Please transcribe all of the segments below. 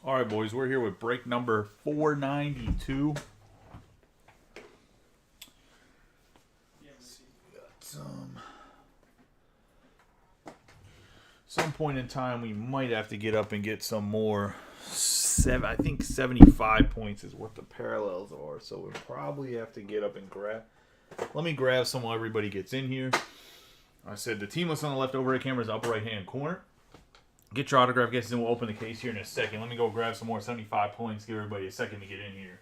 All right, boys, we're here with break number 492. Some point in time, we might have to get up and get some more. I think 75 points is what the parallels are, so we'll probably have to get up and grab. Let me grab some while everybody gets in here. I said the team list on the left overhead camera is the upper right-hand corner. Get your autograph guesses and we'll open the case here in a second. Let me go grab some more 75 points. Give everybody a second to get in here.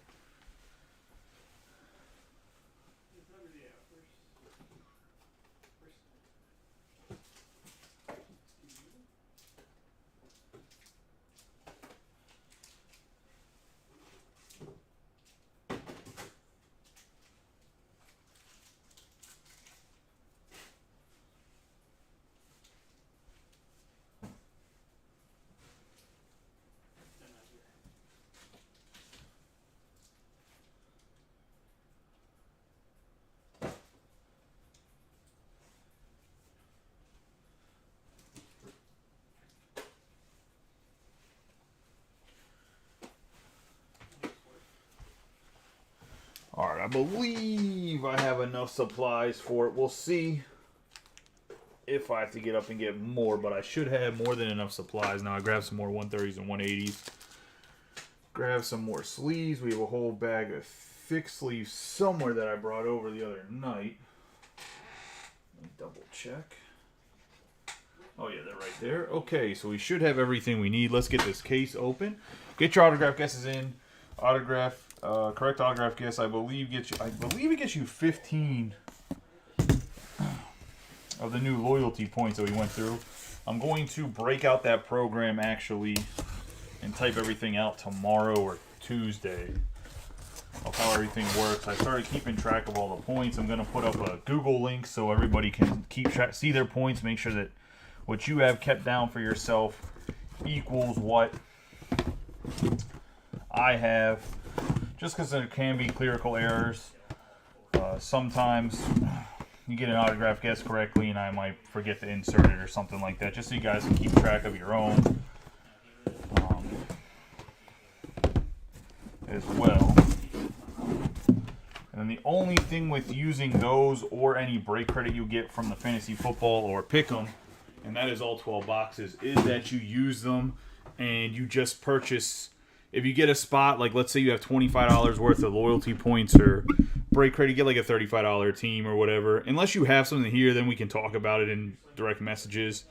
Alright, I believe I have enough supplies for it. We'll see if I have to get up and get more, but I should have more than enough supplies. Now I grabbed some more 130s and 180s. Grab some more sleeves. We have a whole bag of thick sleeves somewhere that I brought over the other night. Let me double check. Oh yeah, they're right there. Okay, so we should have everything we need. Let's get this case open. Get your autograph guesses in. Correct autograph guess. I believe it gets you 15 of the new loyalty points that we went through. I'm going to break out that program actually and type everything out tomorrow or Tuesday of how everything works. I started keeping track of all the points. I'm going to put up a Google link so everybody can see their points. Make sure that what you have kept down for yourself equals what I have. Just because there can be clerical errors. Sometimes you get an autograph guess correctly and I might forget to insert it or something like that. Just so you guys can keep track of your own as well. And then the only thing with using those or any break credit you get from the fantasy football or pick'em, and that is all 12 boxes, is that you use them and you just purchase. If you get a spot, like let's say you have $25 worth of loyalty points or break credit, you get like a $35 team or whatever. Unless you have something here, then we can talk about it in direct messages.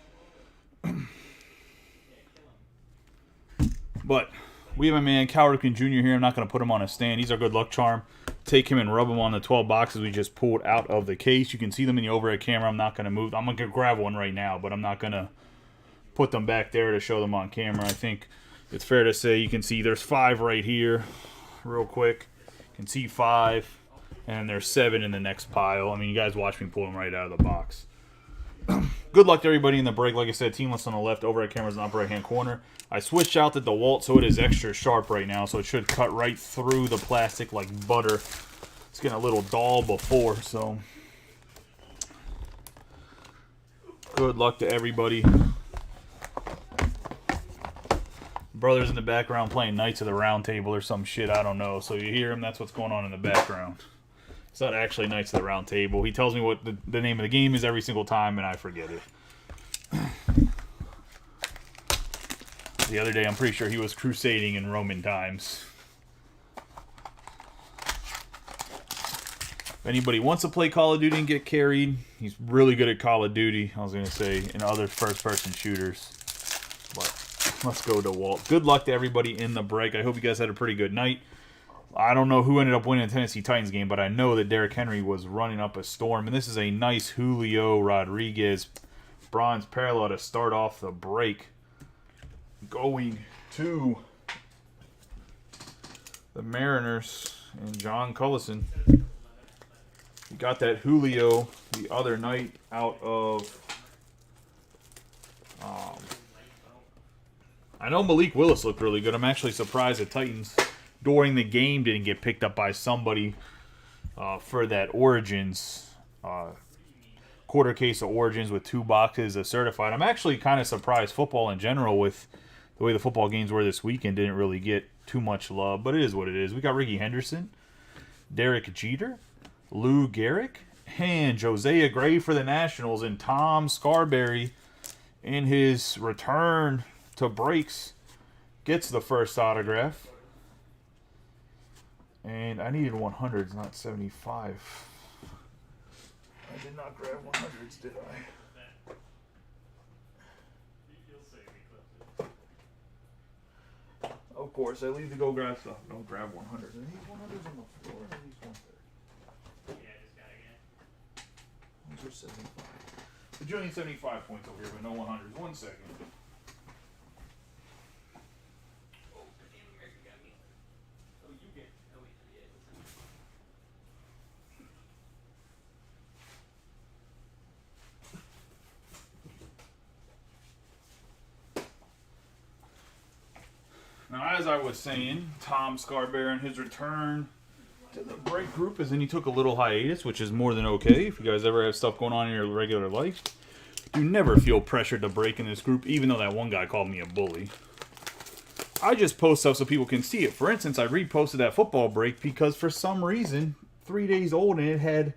But we have a man, Cal Ripken Jr. here. I'm not going to put him on a stand. He's our good luck charm. Take him and rub him on the 12 boxes we just pulled out of the case. You can see them in the overhead camera. I'm not going to move. I'm going to grab one right now, but I'm not going to put them back there to show them on camera. I think it's fair to say you can see there's 5 right here real quick. You can see 5, and there's 7 in the next pile. I mean, you guys watch me pull them right out of the box. Good luck to everybody in the break. Like I said, team list on the left, overhead cameras in the upper right-hand corner. I switched out the DeWalt, so it is extra sharp right now, so it should cut right through the plastic like butter. It's getting a little dull before, so good luck to everybody. Brothers in the background playing Knights of the Round Table or some shit, I don't know. So you hear him, that's what's going on in the background. It's not actually Knights of the Round Table. He tells me what the name of the game is every single time, and I forget it. The other day, I'm pretty sure he was crusading in Roman times. If anybody wants to play Call of Duty and get carried, he's really good at Call of Duty, I was going to say, and other first-person shooters. But let's go to Walt. Good luck to everybody in the break. I hope you guys had a pretty good night. I don't know who ended up winning the Tennessee Titans game, but I know that Derrick Henry was running up a storm. And this is a nice Julio Rodriguez bronze parallel to start off the break. Going to the Mariners and John Cullison. We got that Julio the other night out of... I know Malik Willis looked really good. I'm actually surprised the Titans during the game didn't get picked up by somebody for that Origins quarter case of Origins with 2 boxes of certified. I'm actually kind of surprised football in general with the way the football games were this weekend didn't really get too much love, but it is what it is. We got Ricky Henderson, Derek Jeter, Lou Gehrig, and Josiah Gray for the Nationals, and Tom Scarberry in his return to breaks gets the first autograph. And I needed 100s, not 75. I did not grab 100s, did I? Of course, I leave to go grab stuff. Don't grab 100s. Are these 100s on the floor? Or are these 130? Yeah, I just got it again. Those are 75. The Jillian 75 points over here, but no 100s. 1 second. Now, as I was saying, Tom Scarberry in his return to the break group is, and he took a little hiatus, which is more than okay. If you guys ever have stuff going on in your regular life, do never feel pressured to break in this group, even though that one guy called me a bully. I just post stuff so people can see it. For instance, I reposted that football break because for some reason, 3 days old, and it had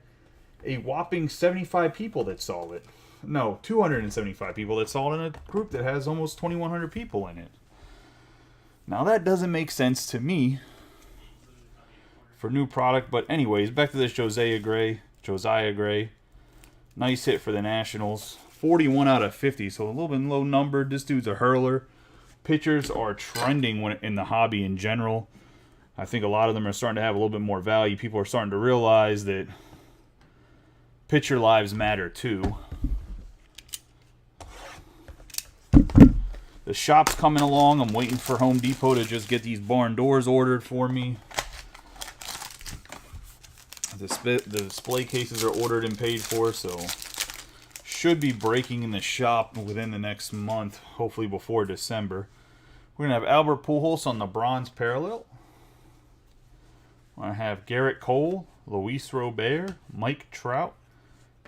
a whopping 75 people that saw it. No, 275 people that saw it in a group that has almost 2,100 people in it. Now, that doesn't make sense to me for new product. But anyways, back to this Josiah Gray. Nice hit for the Nationals. 41 out of 50, so a little bit low numbered. This dude's a hurler. Pitchers are trending in the hobby in general. I think a lot of them are starting to have a little bit more value. People are starting to realize that pitcher lives matter too. The shop's coming along. I'm waiting for Home Depot to just get these barn doors ordered for me. The display cases are ordered and paid for, so should be breaking in the shop within the next month, hopefully before December. We're going to have Albert Pujols on the bronze parallel. I have Garrett Cole, Luis Robert, Mike Trout,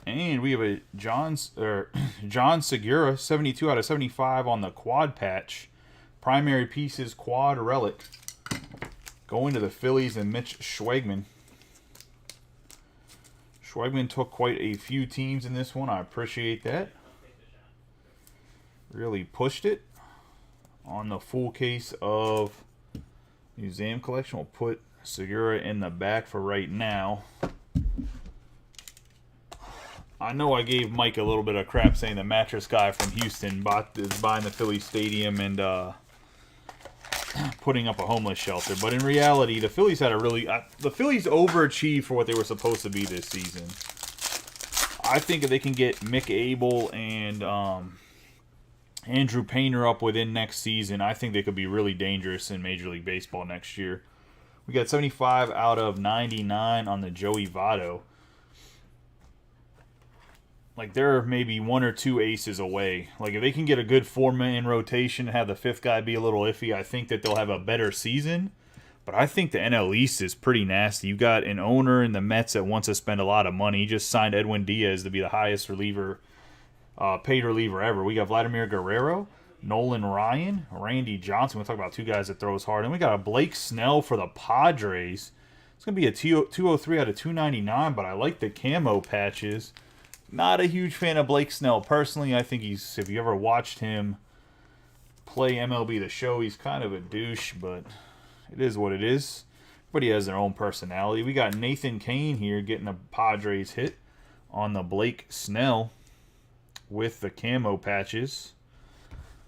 and we have a John Segura, 72 out of 75 on the quad patch. Primary pieces, quad relic. Going to the Phillies and Mitch Schwagman. Schwagman took quite a few teams in this one. I appreciate that. Really pushed it. On the full case of Museum Collection, we'll put Segura in the back for right now. I know I gave Mike a little bit of crap saying the mattress guy from Houston is buying the Philly stadium and putting up a homeless shelter. But in reality, the Phillies had the Phillies overachieved for what they were supposed to be this season. I think if they can get Mick Abel and Andrew Painter up within next season, I think they could be really dangerous in Major League Baseball next year. We got 75 out of 99 on the Joey Votto. Like, they're maybe one or two aces away. Like, if they can get a good four-man rotation and have the fifth guy be a little iffy, I think that they'll have a better season. But I think the NL East is pretty nasty. You got an owner in the Mets that wants to spend a lot of money. He just signed Edwin Diaz to be the highest reliever, paid reliever ever. We got Vladimir Guerrero, Nolan Ryan, Randy Johnson. We'll talk about two guys that throws hard. And we got a Blake Snell for the Padres. It's going to be a 203 out of 299, but I like the camo patches. Not a huge fan of Blake Snell personally. I think if you ever watched him play MLB The Show, he's kind of a douche, but it is what it is. Everybody has their own personality. We got Nathan Kane here getting a Padres hit on the Blake Snell with the camo patches.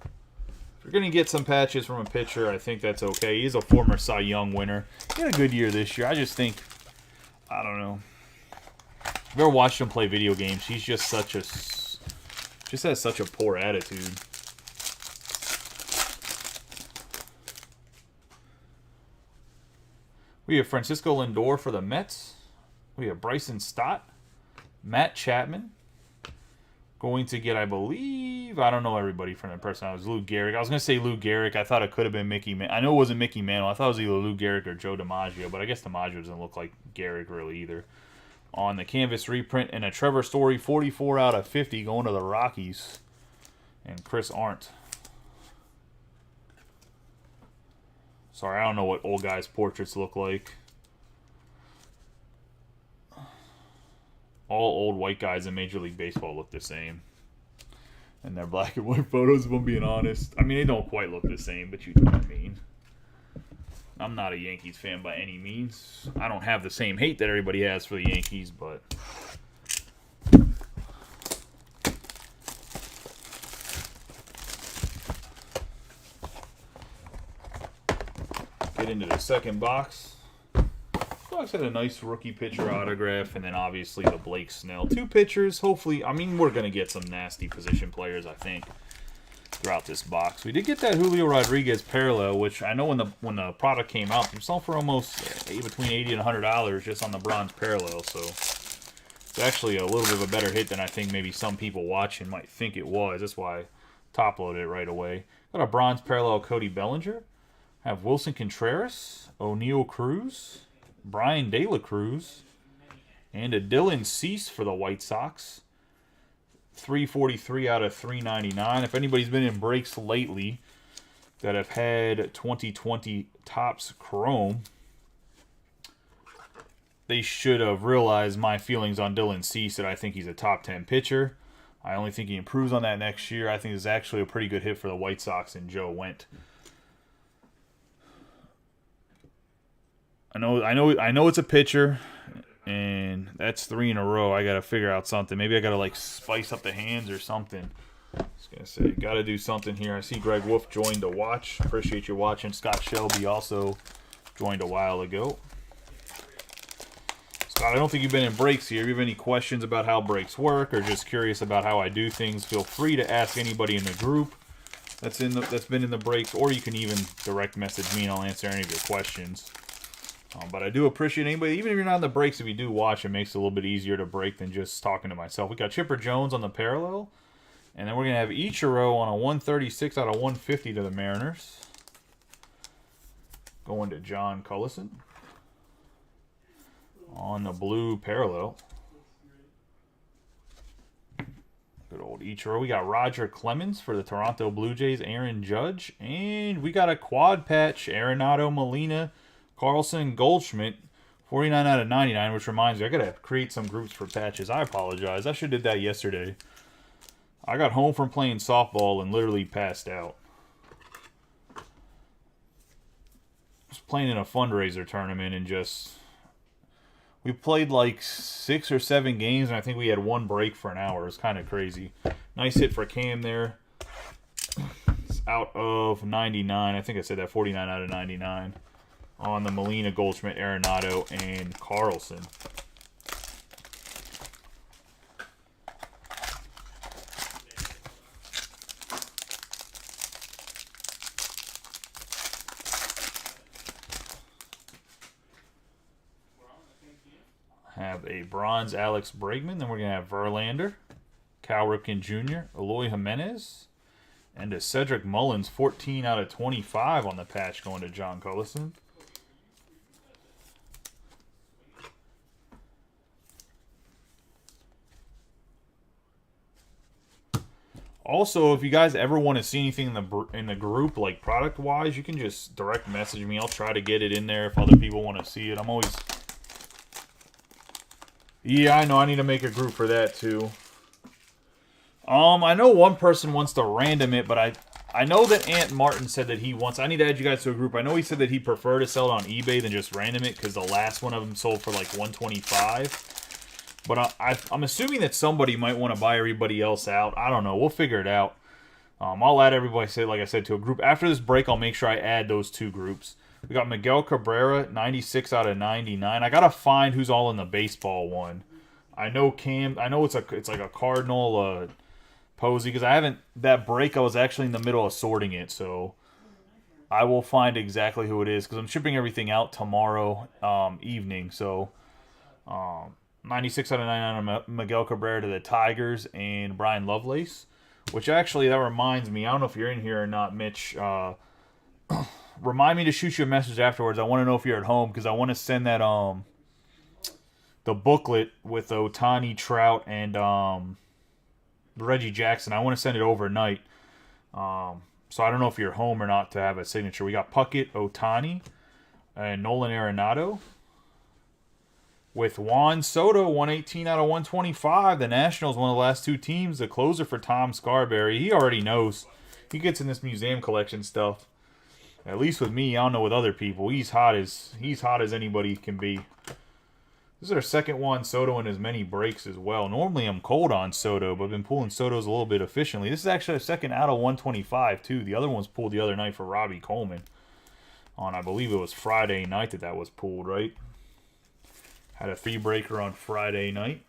If you're going to get some patches from a pitcher, I think that's okay. He's a former Cy Young winner. He had a good year this year. I just think, I don't know. I've ever watched him play video games. He's just has such a poor attitude. We have Francisco Lindor for the Mets. We have Bryson Stott, Matt Chapman. Going to get, I believe, I don't know everybody from that person. I was Lou Gehrig. I was going to say Lou Gehrig. I thought it could have been Mickey Mantle. I know it wasn't Mickey Mantle. I thought it was either Lou Gehrig or Joe DiMaggio, but I guess DiMaggio doesn't look like Gehrig really either. On the canvas reprint, and a Trevor Story 44 out of 50 going to the Rockies and Chris Arndt. Sorry, I don't know what old guys' portraits look like. All old white guys in Major League Baseball look the same. And they're black and white photos, if I'm being honest. I mean, they don't quite look the same, but you know what I mean. I'm not a Yankees fan by any means. I don't have the same hate that everybody has for the Yankees, but... Get into the second box. Box had a nice rookie pitcher autograph, and then obviously the Blake Snell. 2 pitchers, hopefully. I mean, we're going to get some nasty position players, I think, throughout this box. We did get that Julio Rodriguez parallel, which I know when the product came out, it sold for almost between $80 and $100 just on the bronze parallel. So it's actually a little bit of a better hit than I think maybe some people watching might think it was. That's why I top-loaded it right away. Got a bronze parallel Cody Bellinger. Have Wilson Contreras, O'Neal Cruz, Brian De La Cruz, and a Dylan Cease for the White Sox. 343 out of 399. If anybody's been in breaks lately that have had 2020 Topps Chrome, they should have realized my feelings on Dylan Cease, that I think he's a top 10 pitcher. I only think he improves on that next year. I think it's actually a pretty good hit for the White Sox and Joe Went. I know it's a pitcher, and that's 3 in a row. I gotta figure out something. Maybe I gotta like spice up the hands or something. I was gonna say, gotta do something here. I see Greg Wolf joined to watch. Appreciate you watching. Scott Shelby also joined a while ago. Scott, I don't think you've been in breaks here. If you have any questions about how breaks work, or just curious about how I do things, feel free to ask anybody in the group that's been in the breaks, or you can even direct message me and I'll answer any of your questions. But I do appreciate anybody, even if you're not in the breaks, if you do watch, it makes it a little bit easier to break than just talking to myself. We got Chipper Jones on the parallel, and then we're going to have Ichiro on a 136 out of 150 to the Mariners. Going to John Cullison on the blue parallel. Good old Ichiro. We got Roger Clemens for the Toronto Blue Jays, Aaron Judge, and we got a quad patch, Arenado, Molina, Carlson, Goldschmidt, 49 out of 99, which reminds me, I got to create some groups for patches. I apologize. I should have did that yesterday. I got home from playing softball and literally passed out. I was playing in a fundraiser tournament and we played like 6 or 7 games, and I think we had 1 break for an hour. It was kind of crazy. Nice hit for Cam there. It's out of 99. I think I said that, 49 out of 99. On the Molina, Goldschmidt, Arenado, and Carlson. Have a bronze Alex Bregman. Then we're going to have Verlander, Cal Ripken Jr., Eloy Jimenez, and a Cedric Mullins, 14 out of 25 on the patch going to John Cullison. Also, if you guys ever want to see anything in the group, like product-wise, you can just direct message me. I'll try to get it in there if other people want to see it. I'm always... Yeah, I know. I need to make a group for that, too. I know one person wants to random it, but I know that Ant Martin said that he wants... I need to add you guys to a group. I know he said that he'd prefer to sell it on eBay than just random it, because the last one of them sold for like $125. But I'm assuming that somebody might want to buy everybody else out. I don't know. We'll figure it out. I'll add everybody, like I said, to a group. After this break, I'll make sure I add those 2 groups. We got Miguel Cabrera, 96 out of 99. I got to find who's all in the baseball one. I know Cam. I know it's like a Cardinal Posey, because I haven't... That break, I was actually in the middle of sorting it, so I will find exactly who it is, because I'm shipping everything out tomorrow evening, so... 96 out of 99 on Miguel Cabrera to the Tigers and Brian Lovelace. Which actually, that reminds me, I don't know if you're in here or not, Mitch. Remind me to shoot you a message afterwards. I want to know if you're at home, because I want to send that the booklet with Ohtani, Trout, and Reggie Jackson. I want to send it overnight. So I don't know if you're home or not to have a signature. We got Puckett, Ohtani, and Nolan Arenado. With Juan Soto, 118 out of 125. The Nationals, one of the last two teams. The closer for Tom Scarberry. He already knows. He gets in this museum collection stuff. At least with me, I don't know with other people. He's hot as anybody can be. This is our second Juan Soto in as many breaks as well. Normally I'm cold on Soto, but I've been pulling Soto's a little bit efficiently. This is actually a second out of 125 too. The other one's pulled the other night for Robbie Coleman. On, I believe it was Friday night that was pulled, right? Had a 3-breaker on Friday night.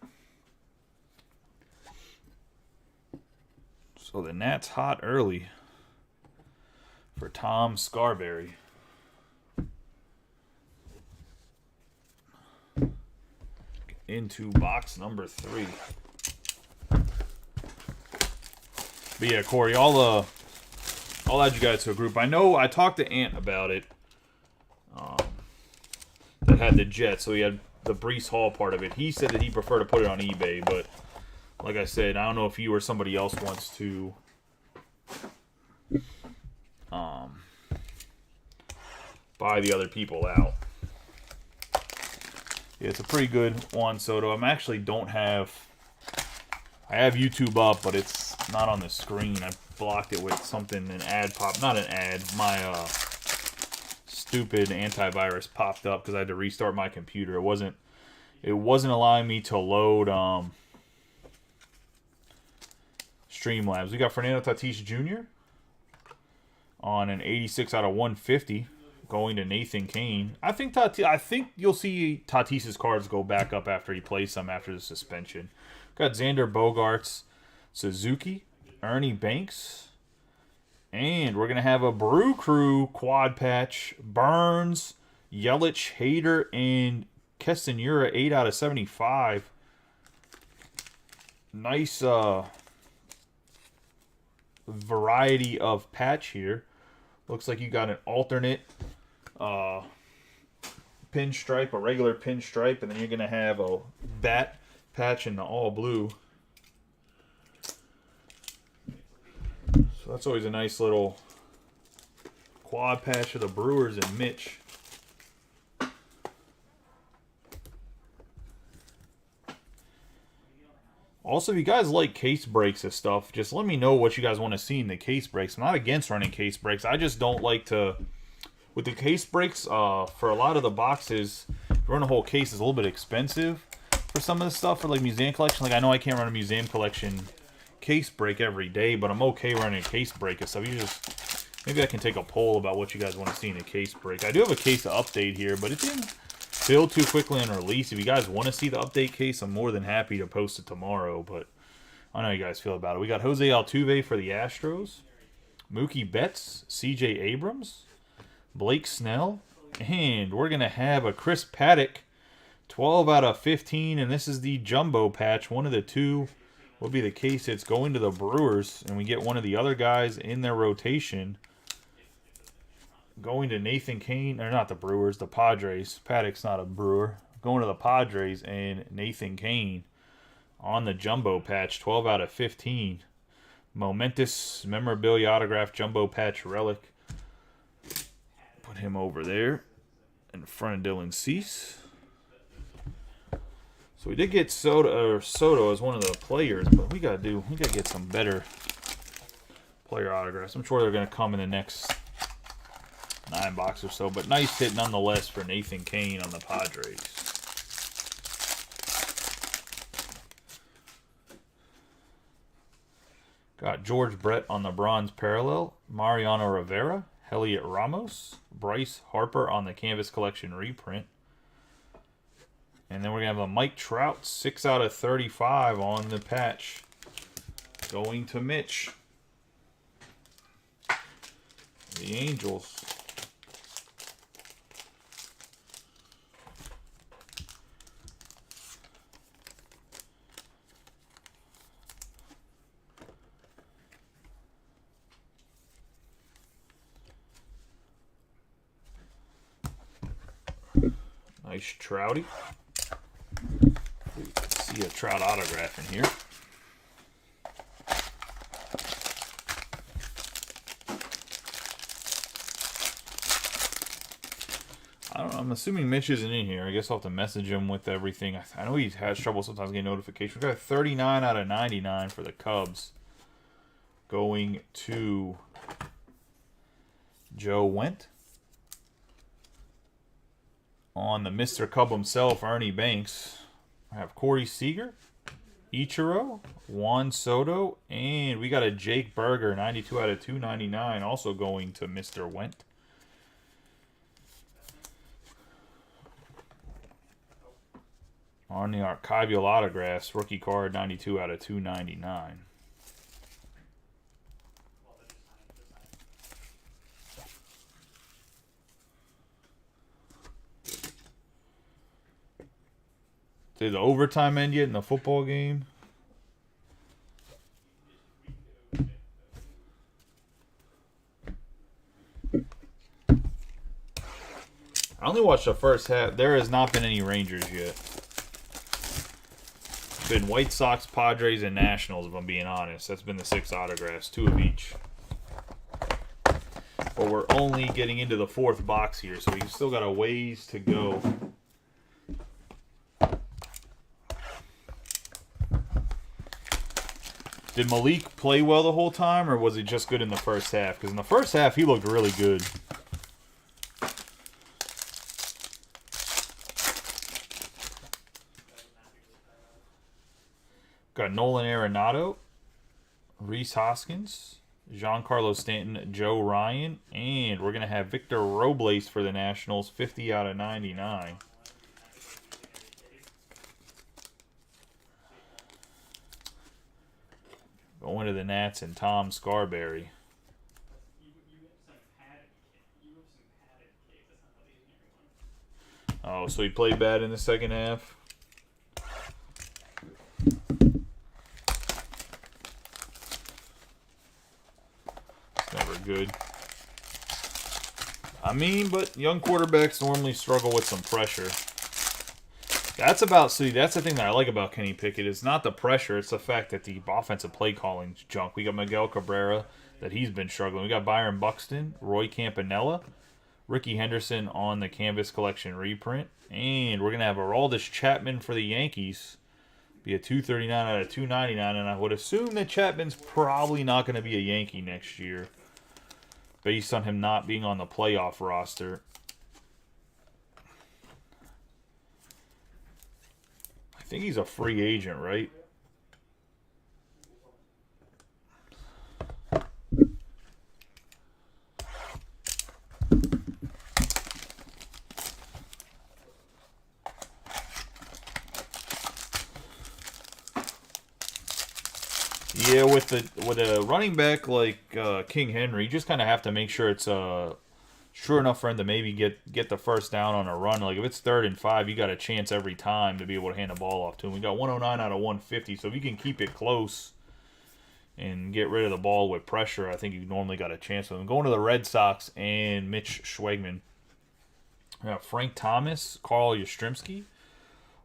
So the Nats hot early for Tom Scarberry. Into box number 3. But yeah, Corey, I'll add you guys to a group. I know I talked to Ant about it. That had the Jets, so he had the Breece Hall part of it. He said that he preferred to put it on eBay, but like I said, I don't know if you or somebody else wants to buy the other people out. Yeah, it's a pretty good Juan Soto. I have YouTube up, but it's not on the screen. I blocked it with something, an ad pop, not an ad, my stupid antivirus popped up because I had to restart my computer. It wasn't allowing me to load Streamlabs. We got Fernando Tatis Jr. on an 86 out of 150 going to Nathan Kane. I think you'll see Tatis's cards go back up after he plays some after the suspension. Got Xander Bogaerts, Suzuki, Ernie Banks, and we're going to have a Brew Crew quad patch, Burns, Yelich, Hader, and Castanura, 8 out of 75. Nice variety of patch here. Looks like you got an alternate pinstripe, a regular pinstripe, and then you're going to have a bat patch in the all blue. So that's always a nice little quad patch of the Brewers and Mitch. Also, if you guys like case breaks and stuff, just let me know what you guys want to see in the case breaks. I'm not against running case breaks. I just don't like to... With the case breaks, for a lot of the boxes, if you run a whole case, it's a little bit expensive for some of the stuff for like museum collection. Like, I know I can't run a museum collection case break every day, but I'm okay running a case break and stuff. Maybe I can take a poll about what you guys want to see in a case break. I do have a case to update here, but it didn't build too quickly on release. If you guys want to see the update case, I'm more than happy to post it tomorrow, but I know how you guys feel about it. We got Jose Altuve for the Astros, Mookie Betts, CJ Abrams, Blake Snell, and we're going to have a Chris Paddock, 12 out of 15, and this is the jumbo patch. One of the two will be the case. It's going to the Brewers, and we get one of the other guys in their rotation going to Nathan Kane, or not the Brewers, the Padres. Paddock's not a Brewer. Going to the Padres and Nathan Kane on the jumbo patch, 12 out of 15. Momentous memorabilia autograph jumbo patch relic. Put him over there in front of Dylan Cease. So we did get Soto as one of the players, but we gotta get some better player autographs. I'm sure they're gonna come in the next 9 box or so, but nice hit nonetheless for Nathan Kane on the Padres. Got George Brett on the bronze parallel, Mariano Rivera, Heliot Ramos, Bryce Harper on the Canvas Collection reprint. And then we're going to have a Mike Trout, 6 out of 35 on the patch, going to Mitch. The Angels. Nice Trouty. We can see a Trout autograph in here. I'm assuming Mitch isn't in here. I guess I'll have to message him with everything. I know he has trouble sometimes getting notifications. We got a 39 out of 99 for the Cubs. Going to Joe Went. On the Mr. Cub himself, Ernie Banks. I have Corey Seager, Ichiro, Juan Soto, and we got a Jake Berger, 92 out of 299, also going to Mr. Went. On the archival autographs, rookie card, 92 out of 299. Did the overtime end yet in the football game? I only watched the first half. There has not been any Rangers yet. It's been White Sox, Padres, and Nationals, if I'm being honest. That's been the 6 autographs, 2 of each. But we're only getting into the 4th box here, so we still got a ways to go. Did Malik play well the whole time, or was he just good in the first half? Because in the first half, he looked really good. Got Nolan Arenado, Rhys Hoskins, Giancarlo Stanton, Joe Ryan, and we're going to have Victor Robles for the Nationals, 50 out of 99. Going to the Nats and Tom Scarberry. Oh, so he played bad in the second half? It's never good. I mean, but young quarterbacks normally struggle with some pressure. That's the thing that I like about Kenny Pickett. It's not the pressure, it's the fact that the offensive play calling's junk. We got Miguel Cabrera, that he's been struggling. We got Byron Buxton, Roy Campanella, Ricky Henderson on the Canvas Collection reprint. And we're going to have Aroldis Chapman for the Yankees. Be a 239 out of 299. And I would assume that Chapman's probably not going to be a Yankee next year, based on him not being on the playoff roster. I think he's a free agent, right? Yeah, with a running back like King Henry, you just kind of have to make sure it's sure enough for him to maybe get the first down on a run. Like if it's 3rd and 5, you got a chance every time to be able to hand the ball off to him. We got 109 out of 150, so if you can keep it close and get rid of the ball with pressure, I think you normally got a chance with him. Going to the Red Sox and Mitch Schwegman. We have Frank Thomas, Carl Yastrzemski,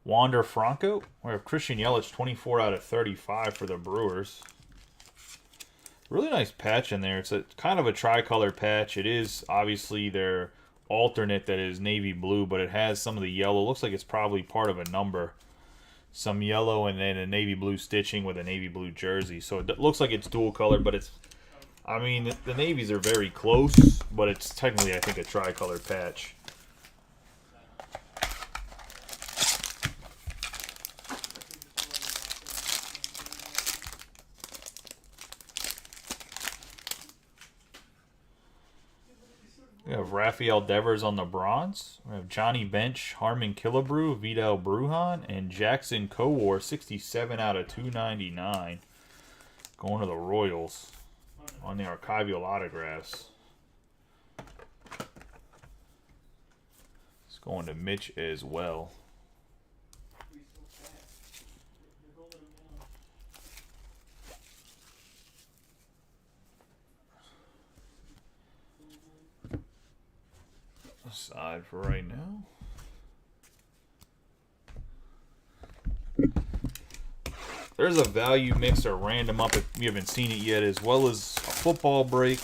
Wander Franco. We have Christian Yelich, 24 out of 35 for the Brewers. Really nice patch in there. It's a kind of a tricolor patch. It is obviously their alternate that is navy blue, but it has some of the yellow. Looks like it's probably part of a number. Some yellow and then a navy blue stitching with a navy blue jersey. So it looks like it's dual color, but it's, I mean, the navies are very close, but it's technically, I think, a tricolor patch. We have Rafael Devers on the bronze. We have Johnny Bench, Harmon Killebrew, Vidal Brujan, and Jackson Kowar, 67 out of 299. Going to the Royals on the archival autographs. It's going to Mitch as well. Aside for right now. There's a value mix or random up if you haven't seen it yet, as well as a football break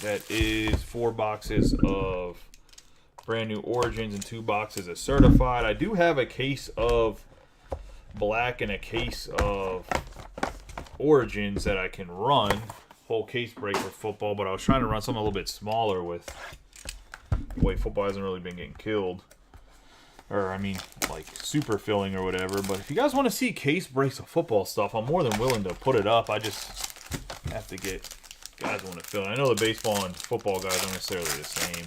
that is 4 boxes of Brand new Origins and 2 boxes of Certified. I do have a case of black and a case of Origins that I can run. Whole case break for football, but I was trying to run something a little bit smaller with the way football hasn't really been getting killed. Or, I mean, like, super filling or whatever. But if you guys want to see case breaks of football stuff, I'm more than willing to put it up. I just have to get guys want to fill it. I know the baseball and football guys aren't necessarily the same.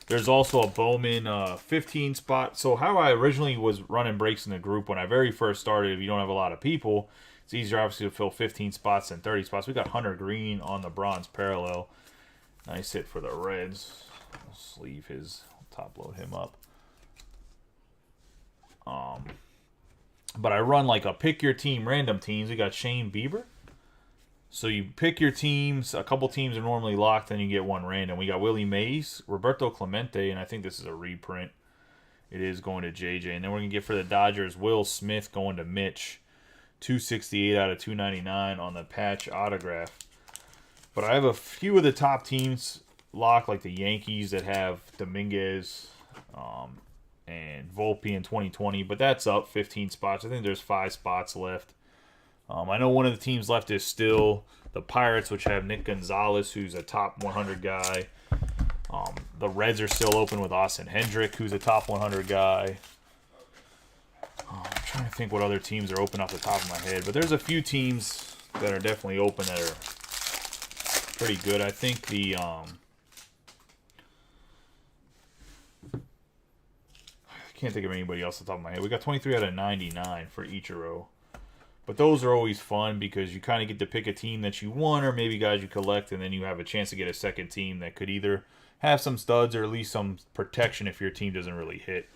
There's also a Bowman 15 spot. So how I originally was running breaks in the group when I very first started, if you don't have a lot of people, it's easier obviously to fill 15 spots than 30 spots. We got Hunter Green on the bronze parallel. Nice hit for the Reds. I'll sleeve his, top load him up. But I run like a pick your team, random teams. We got Shane Bieber. So you pick your teams. A couple teams are normally locked, then you get one random. We got Willie Mays, Roberto Clemente, and I think this is a reprint. It is going to JJ. And then we're going to get for the Dodgers, Will Smith going to Mitch. 268 out of 299 on the patch autograph. But I have a few of the top teams locked, like the Yankees that have Dominguez, and Volpe in 2020, but that's up 15 spots. I think there's 5 spots left. I know one of the teams left is still the Pirates, which have Nick Gonzalez, who's a top 100 guy. The Reds are still open with Austin Hendrick, who's a top 100 guy. I'm trying to think what other teams are open off the top of my head, but there's a few teams that are definitely open that are pretty good. I think the can't think of anybody else off the top of my head. We got 23 out of 99 for Ichiro. But those are always fun because you kind of get to pick a team that you want or maybe guys you collect, and then you have a chance to get a second team that could either have some studs or at least some protection if your team doesn't really hit.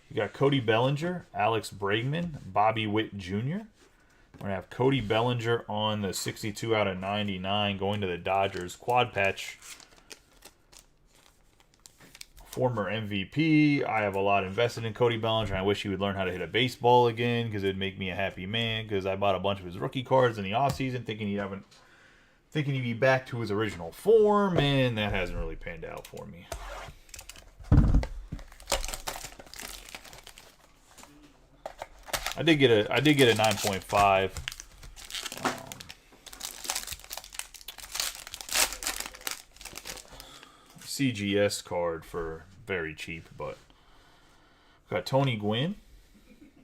You got Cody Bellinger, Alex Bregman, Bobby Witt Jr. We're going to have Cody Bellinger on the 62 out of 99 going to the Dodgers. Quad patch. Former MVP. I have a lot invested in Cody Bellinger. I wish he would learn how to hit a baseball again because it'd make me a happy man because I bought a bunch of his rookie cards in the offseason thinking he'd be back to his original form, and that hasn't really panned out for me. I did get a 9.5. CGS card for very cheap, but got Tony Gwynn,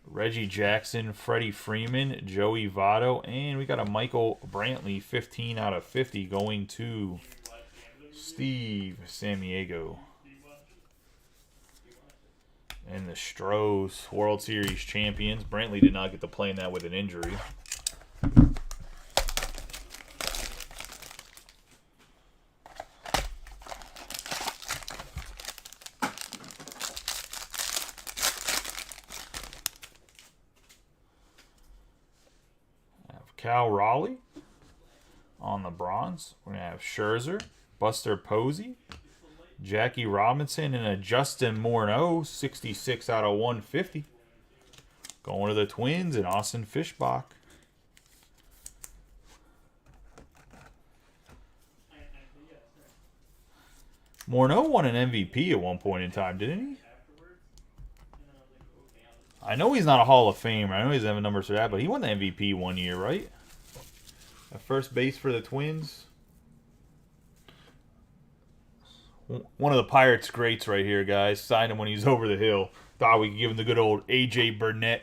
Reggie Jackson, Freddie Freeman, Joey Votto, and we got a Michael Brantley 15 out of 50 going to Steve Samiego. And the Stros World Series champions. Brantley did not get to play in that with an injury. Cal Raleigh on the bronze. We're going to have Scherzer, Buster Posey, Jackie Robinson, and a Justin Morneau, 66 out of 150. Going to the Twins and Austin Fishbach. Morneau won an MVP at one point in time, didn't he? I know he's not a Hall of Famer. I know he doesn't have numbers for that, but he won the MVP one year, right? At first base for the Twins. One of the Pirates' greats right here, guys. Signed him when he's over the hill. Thought we could give him the good old A.J. Burnett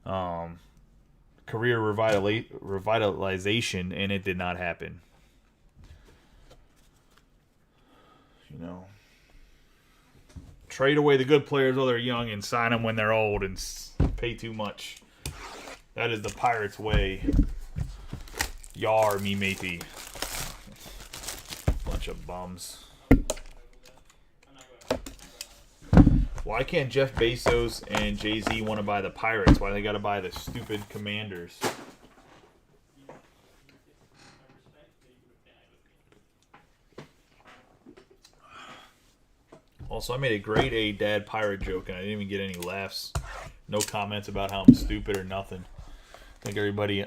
career revitalization, and it did not happen. You know, trade away the good players while they're young and sign them when they're old and pay too much. That is the Pirates' way. Yar, me matey. Bunch of bums. Why can't Jeff Bezos and Jay-Z want to buy the Pirates? Why they got to buy the stupid Commanders? Also, I made a grade A dad pirate joke, and I didn't even get any laughs. No comments about how I'm stupid or nothing. I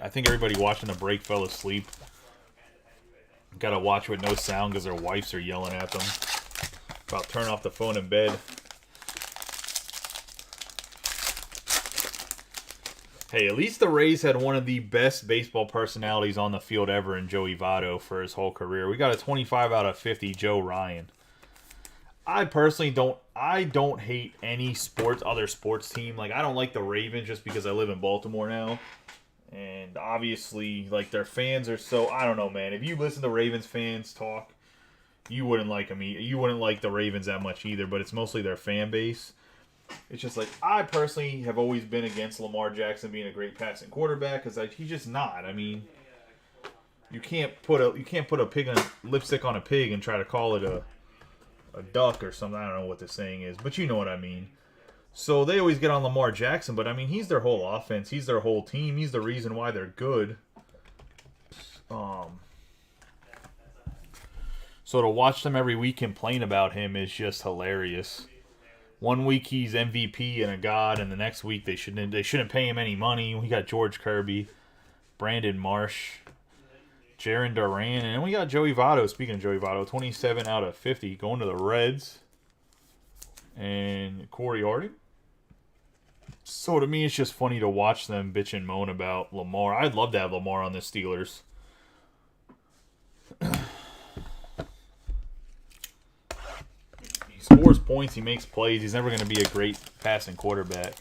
think everybody watching the break fell asleep. Got to watch with no sound because their wives are yelling at them. I'll turn off the phone in bed. Hey, at least the Rays had one of the best baseball personalities on the field ever in Joey Votto for his whole career. We got a 25 out of 50 Joe Ryan. I personally don't hate any other sports team. Like, I don't like the Ravens just because I live in Baltimore now. And obviously, like, their fans are so, I don't know, man. If you listen to Ravens fans talk, you wouldn't like them. You wouldn't like the Ravens that much either, but it's mostly their fan base. It's just like, I personally have always been against Lamar Jackson being a great passing quarterback because he's just not. I mean, you can't put a pig on lipstick on a pig and try to call it a duck or something. I don't know what the saying is, but you know what I mean. So they always get on Lamar Jackson, but I mean, he's their whole offense. He's their whole team. He's the reason why they're good. So to watch them every week complain about him is just hilarious. One week he's MVP and a god, and the next week they shouldn't pay him any money. We got George Kirby, Brandon Marsh, Jarren Duran, and then we got Joey Votto. Speaking of Joey Votto, 27 out of 50 going to the Reds, and Corey Harding. So to me, it's just funny to watch them bitch and moan about Lamar. I'd love to have Lamar on the Steelers. Scores points, he makes plays. He's never going to be a great passing quarterback.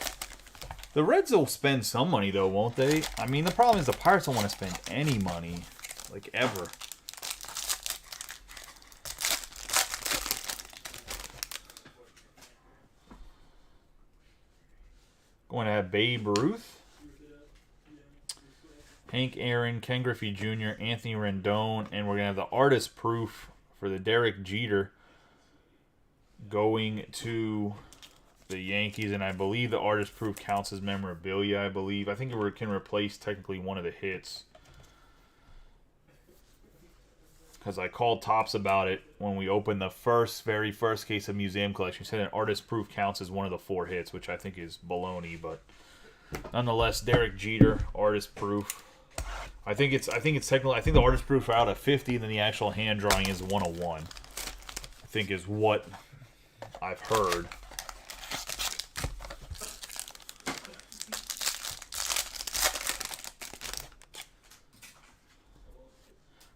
The Reds will spend some money, though, won't they? I mean, the problem is the Pirates don't want to spend any money, like, ever. Going to have Babe Ruth, Hank Aaron, Ken Griffey Jr., Anthony Rendon, and we're going to have the artist proof for the Derek Jeter going to the Yankees, and I believe the artist proof counts as memorabilia, I believe. I think it can replace technically one of the hits. Because I called Topps about it when we opened the very first case of Museum Collection. He said an artist proof counts as one of the 4 hits, which I think is baloney, but nonetheless, Derek Jeter, artist proof. I think it's technically, I think the artist proof are out of 50, and then the actual hand drawing is 101. I think is what I've heard.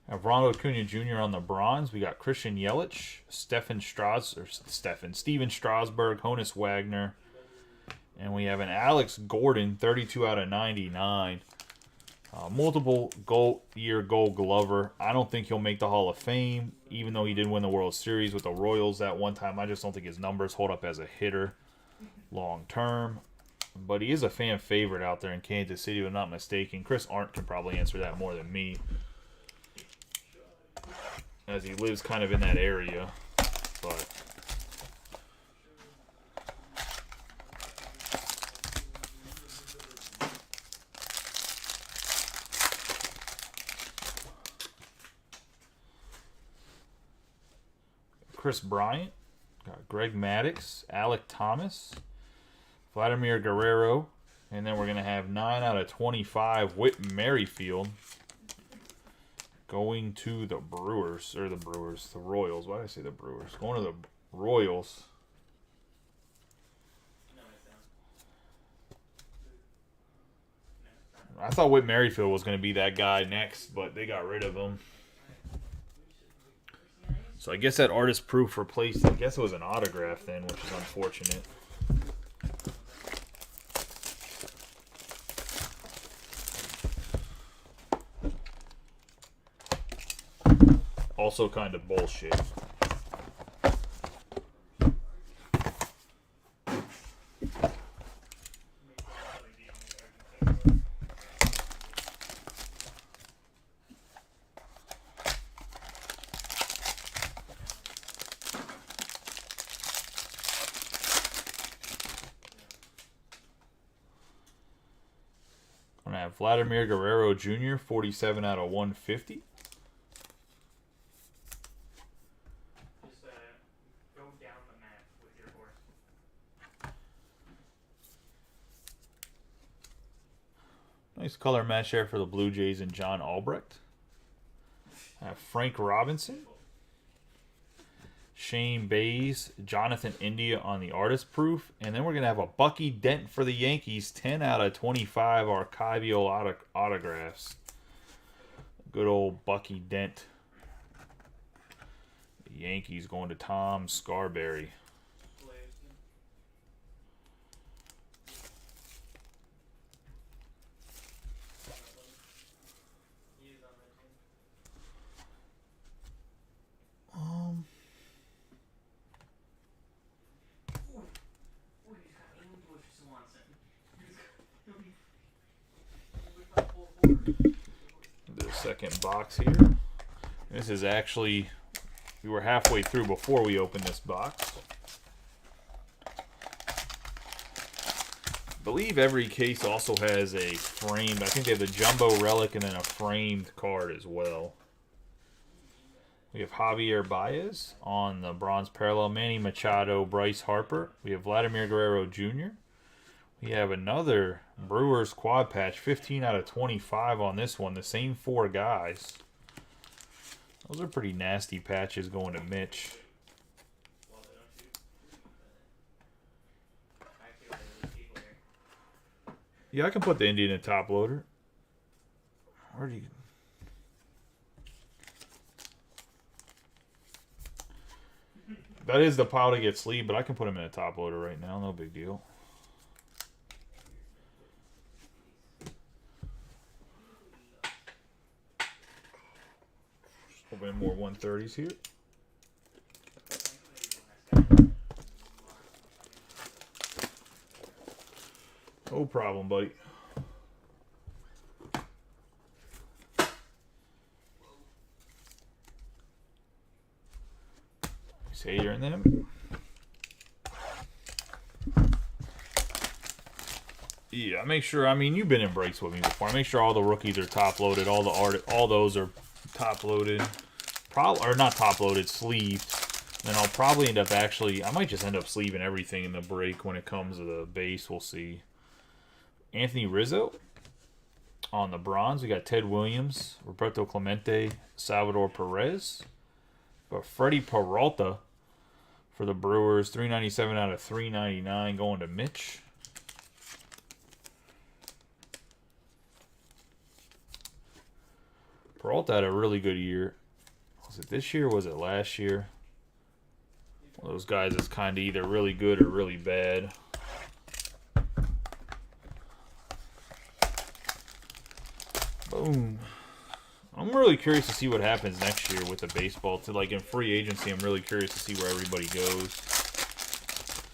I have Ronald Acuna Jr. on the bronze. We got Christian Yelich, Steven Strasburg, Honus Wagner, and we have an Alex Gordon, 32 out of 99. Multiple Gold Glover. I don't think he'll make the Hall of Fame, even though he did win the World Series with the Royals that one time. I just don't think his numbers hold up as a hitter long term. But he is a fan favorite out there in Kansas City, if I'm not mistaken. Chris Arndt can probably answer that more than me, as he lives kind of in that area. But Chris Bryant, got Greg Maddux, Alek Thomas, Vladimir Guerrero, and then we're going to have 9 out of 25 Whit Merrifield going to the Royals. Why did I say the Brewers? Going to the Royals. I thought Whit Merrifield was going to be that guy next, but they got rid of him. So I guess that artist proof replaced, I guess it was an autograph then, which is unfortunate. Also kind of bullshit. I'm going to have Vladimir Guerrero Jr., 47 out of 150. Go down the map with your horse. Nice color match there for the Blue Jays and John Albrecht. I have Frank Robinson. Shane Bays, Jonathan India on the artist proof. And then we're going to have a Bucky Dent for the Yankees. 10 out of 25 archival autographs. Good old Bucky Dent. The Yankees going to Tom Scarberry. The second box here. This is actually, we were halfway through before we opened this box. I believe every case also has a framed, I think they have the jumbo relic and then a framed card as well. We have Javier Baez on the bronze parallel, Manny Machado, Bryce Harper. We have Vladimir Guerrero Jr. We have another Brewers quad patch, 15 out of 25 on this one. The same 4 guys. Those are pretty nasty patches going to Mitch. Yeah, I can put the Indian in top loader. Where do you... That is the pile to get sleeved, but I can put him in a top loader right now. No big deal. Open more 130s here. No problem, buddy. Say you're in them. Yeah, make sure. I mean, you've been in breaks with me before. I make sure all the rookies are top loaded. All the art, all those are top loaded. Or not top loaded, sleeved. Then I'll probably end up actually. I might just end up sleeving everything in the break when it comes to the base. We'll see. Anthony Rizzo on the bronze. We got Ted Williams, Roberto Clemente, Salvador Perez. But Freddie Peralta for the Brewers, 397 out of 399 going to Mitch. Peralta had a really good year. Was it this year or was it last year? One of those guys is kind of either really good or really bad. Boom. I'm really curious to see what happens next year with the baseball. Like in free agency, I'm really curious to see where everybody goes.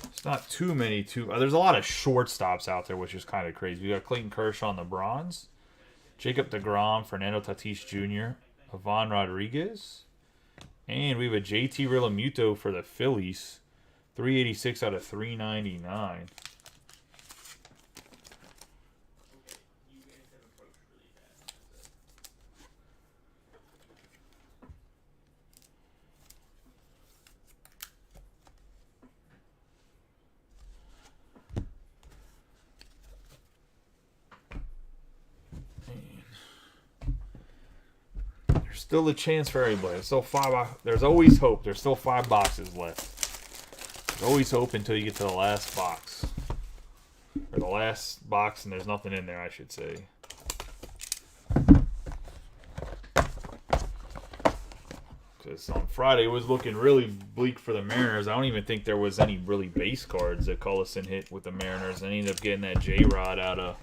It's not too many. There's a lot of shortstops out there, which is kind of crazy. We got Clayton Kershaw on the bronze, Jacob deGrom, Fernando Tatis Jr., Ivan Rodriguez, and we have a JT Realmuto for the Phillies, 386 out of 399. Still a chance for everybody. There's still there's always hope. There's still 5 boxes left. There's always hope until you get to the last box. Or the last box and there's nothing in there, I should say. Because on Friday it was looking really bleak for the Mariners. I don't even think there was any really base cards that Cullison hit with the Mariners. And he ended up getting that J-Rod out of...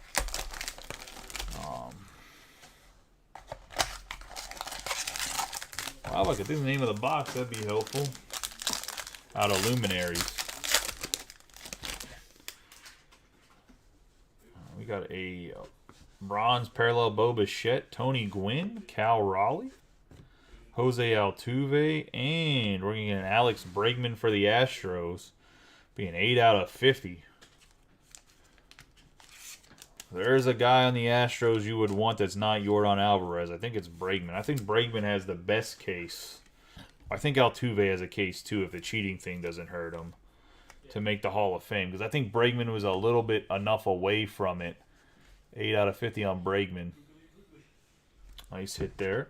Wow, if I could do the name of the box, that'd be helpful. Out of Luminaries. We got a bronze parallel Bo Bichette, Tony Gwynn, Cal Raleigh, Jose Altuve, and we're going to get an Alex Bregman for the Astros. Being 8 out of 50. There's a guy on the Astros you would want that's not Yordan Alvarez. I think it's Bregman. I think Bregman has the best case. I think Altuve has a case too if the cheating thing doesn't hurt him to make the Hall of Fame. Because I think Bregman was a little bit enough away from it. 8 out of 50 on Bregman. Nice hit there.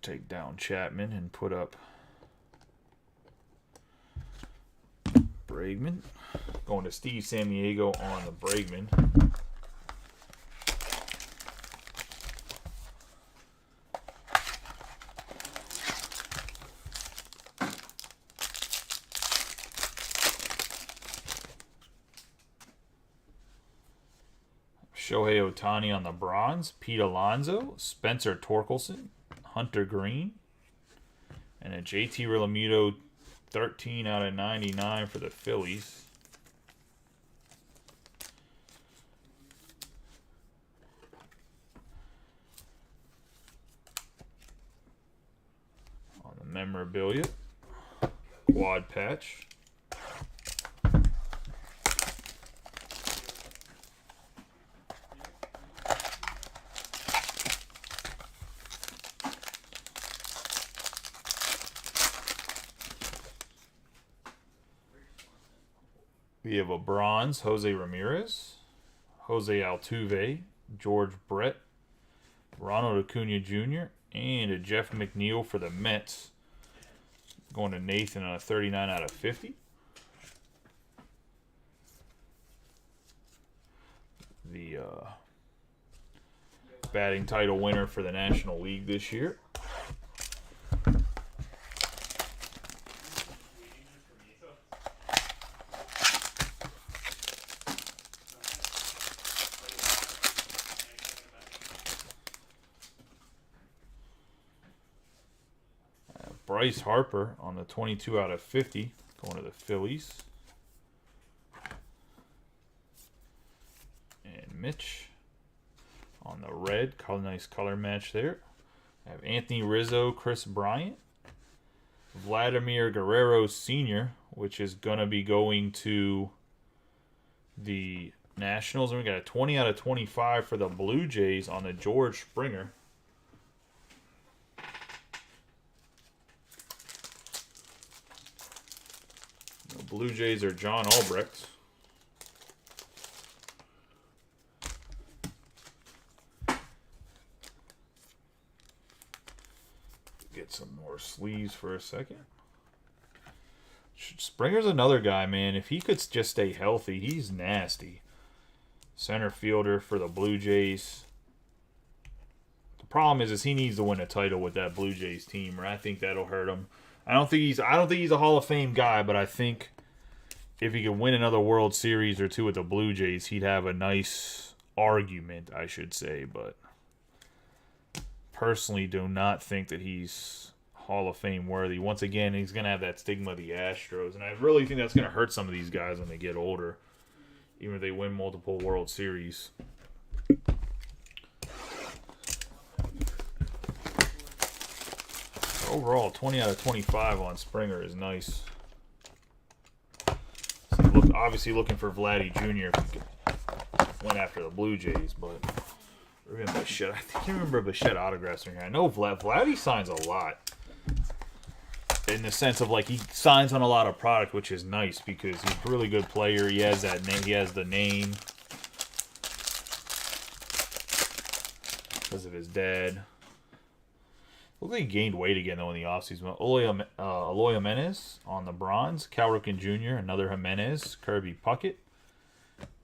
take down Chapman and put up Bregman. Going to Steve Samaniego on the Bregman. Shohei Ohtani on the bronze. Pete Alonso. Spencer Torkelson. Hunter Green. And a JT Realmuto 13 out of 99 for the Phillies. On the memorabilia. Quad patch. We have a bronze, Jose Ramirez, Jose Altuve, George Brett, Ronald Acuna Jr., and a Jeff McNeil for the Mets. Going to Nathan on a 39 out of 50. The batting title winner for the National League this year. Bryce Harper on the 22 out of 50, going to the Phillies. And Mitch on the red, nice color match there. I have Anthony Rizzo, Chris Bryant, Vladimir Guerrero Sr., which is going to be going to the Nationals. And we got a 20 out of 25 for the Blue Jays on the George Springer. Blue Jays are John Albrecht. Get some more sleeves for a second. Springer's another guy, man. If he could just stay healthy, he's nasty. Center fielder for the Blue Jays. The problem is he needs to win a title with that Blue Jays team, or I think that'll hurt him. I don't think he's a Hall of Fame guy, but I think if he could win another World Series or two with the Blue Jays, he'd have a nice argument, I should say. But personally, do not think that he's Hall of Fame worthy. Once again, he's going to have that stigma of the Astros, and I really think that's going to hurt some of these guys when they get older, even if they win multiple World Series. Overall, 20 out of 25 on Springer is nice. So obviously looking for Vladdy Jr. if he could win after the Blue Jays, but I can't remember Bichette autographs in here. I know Vladdy signs a lot. In the sense of like he signs on a lot of product, which is nice because he's a really good player. He has that name. He has the name because of his dad. Looks like he gained weight again, though, in the offseason. Eloy Jimenez on the bronze. Cal Ripken Jr., another Jimenez. Kirby Puckett.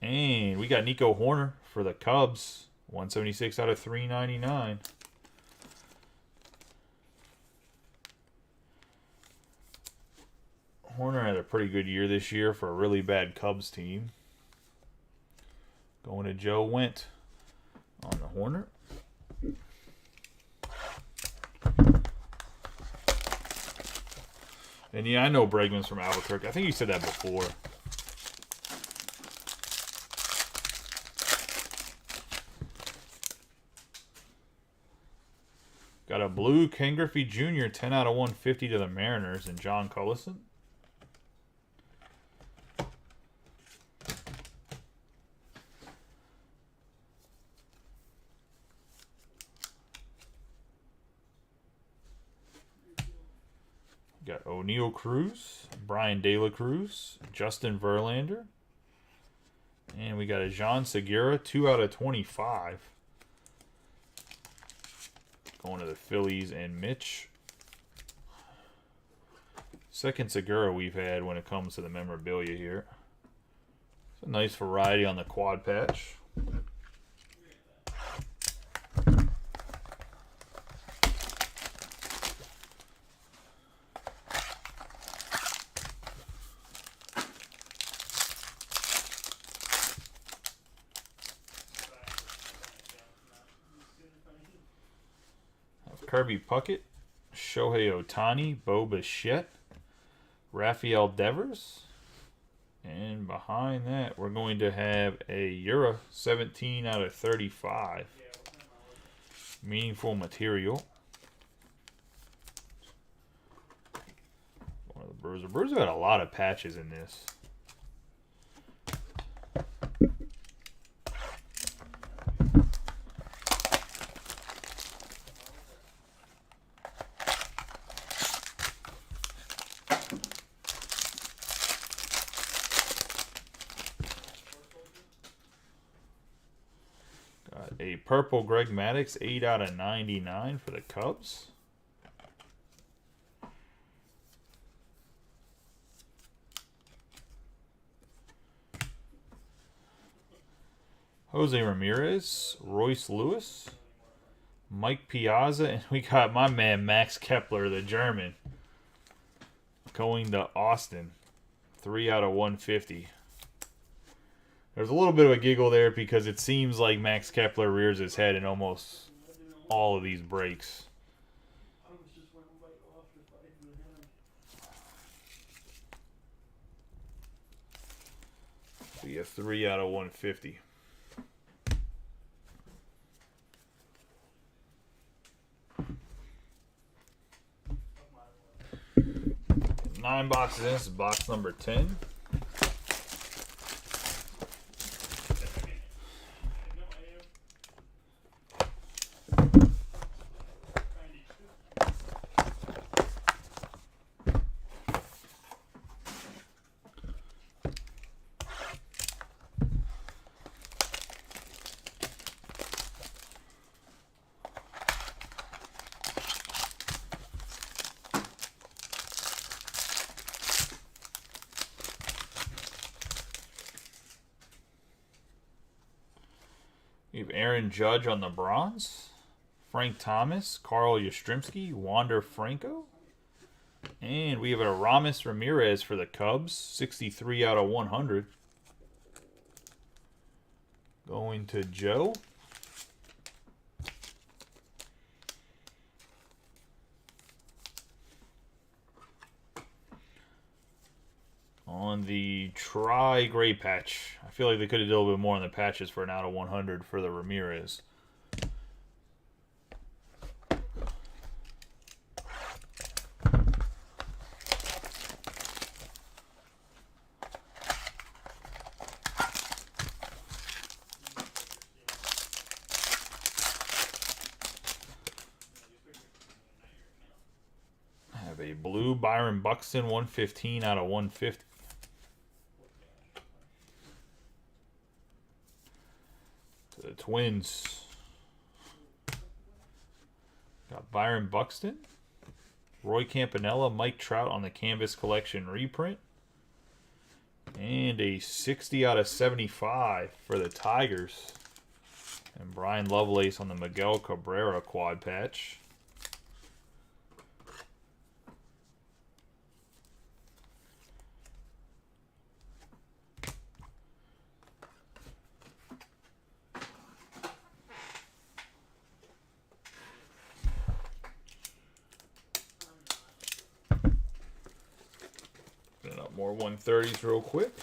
And we got Nico Hoerner for the Cubs. 176 out of 399. Hoerner had a pretty good year this year for a really bad Cubs team. Going to Joe Went on the Hoerner. And yeah, I know Bregman's from Albuquerque. I think you said that before. Got a blue Ken Griffey Jr. 10 out of 150 to the Mariners and John Cullison. Got O'Neal Cruz, Brian De La Cruz, Justin Verlander. And we got a Jean Segura, 2 out of 25. Going to the Phillies and Mitch. Second Segura we've had when it comes to the memorabilia here. It's a nice variety on the quad patch. Kirby Puckett, Shohei Ohtani, Bo Bichette, Rafael Devers, and behind that we're going to have a Euro 17 out of 35. Meaningful material. One of the Brewers. The Brewers have got a lot of patches in this. A purple Greg Maddux, 8 out of 99 for the Cubs. Jose Ramirez, Royce Lewis, Mike Piazza, and we got my man Max Kepler, the German, going to Austin. 3 out of 150. There's a little bit of a giggle there because it seems like Max Kepler rears his head in almost all of these breaks. Be a 3 out of 150. Nine boxes in. This is box number 10. We have Aaron Judge on the bronze, Frank Thomas, Carl Yastrzemski, Wander Franco, and we have a Aramis Ramirez for the Cubs, 63 out of 100. Going to Joe. On the tri-gray patch. I feel like they could have done a little bit more on the patches for an out of 100 for the Ramirez. I have a blue Byron Buxton, 115 out of 150. The Twins. Got Byron Buxton, Roy Campanella, Mike Trout on the Canvas Collection reprint. And a 60 out of 75 for the Tigers. And Brian Lovelace on the Miguel Cabrera quad patch. More 130s real quick.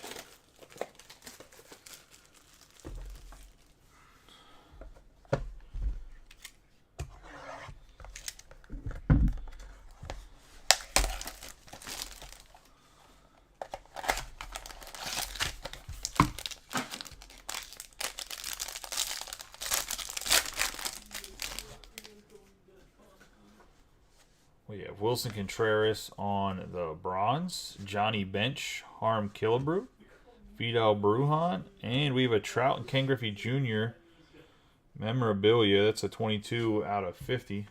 We have Wilson Contreras on the bronze, Johnny Bench, Harm Killebrew, Fidel Brujan, and we have a Trout and Ken Griffey Jr. memorabilia. That's a 22 out of 50.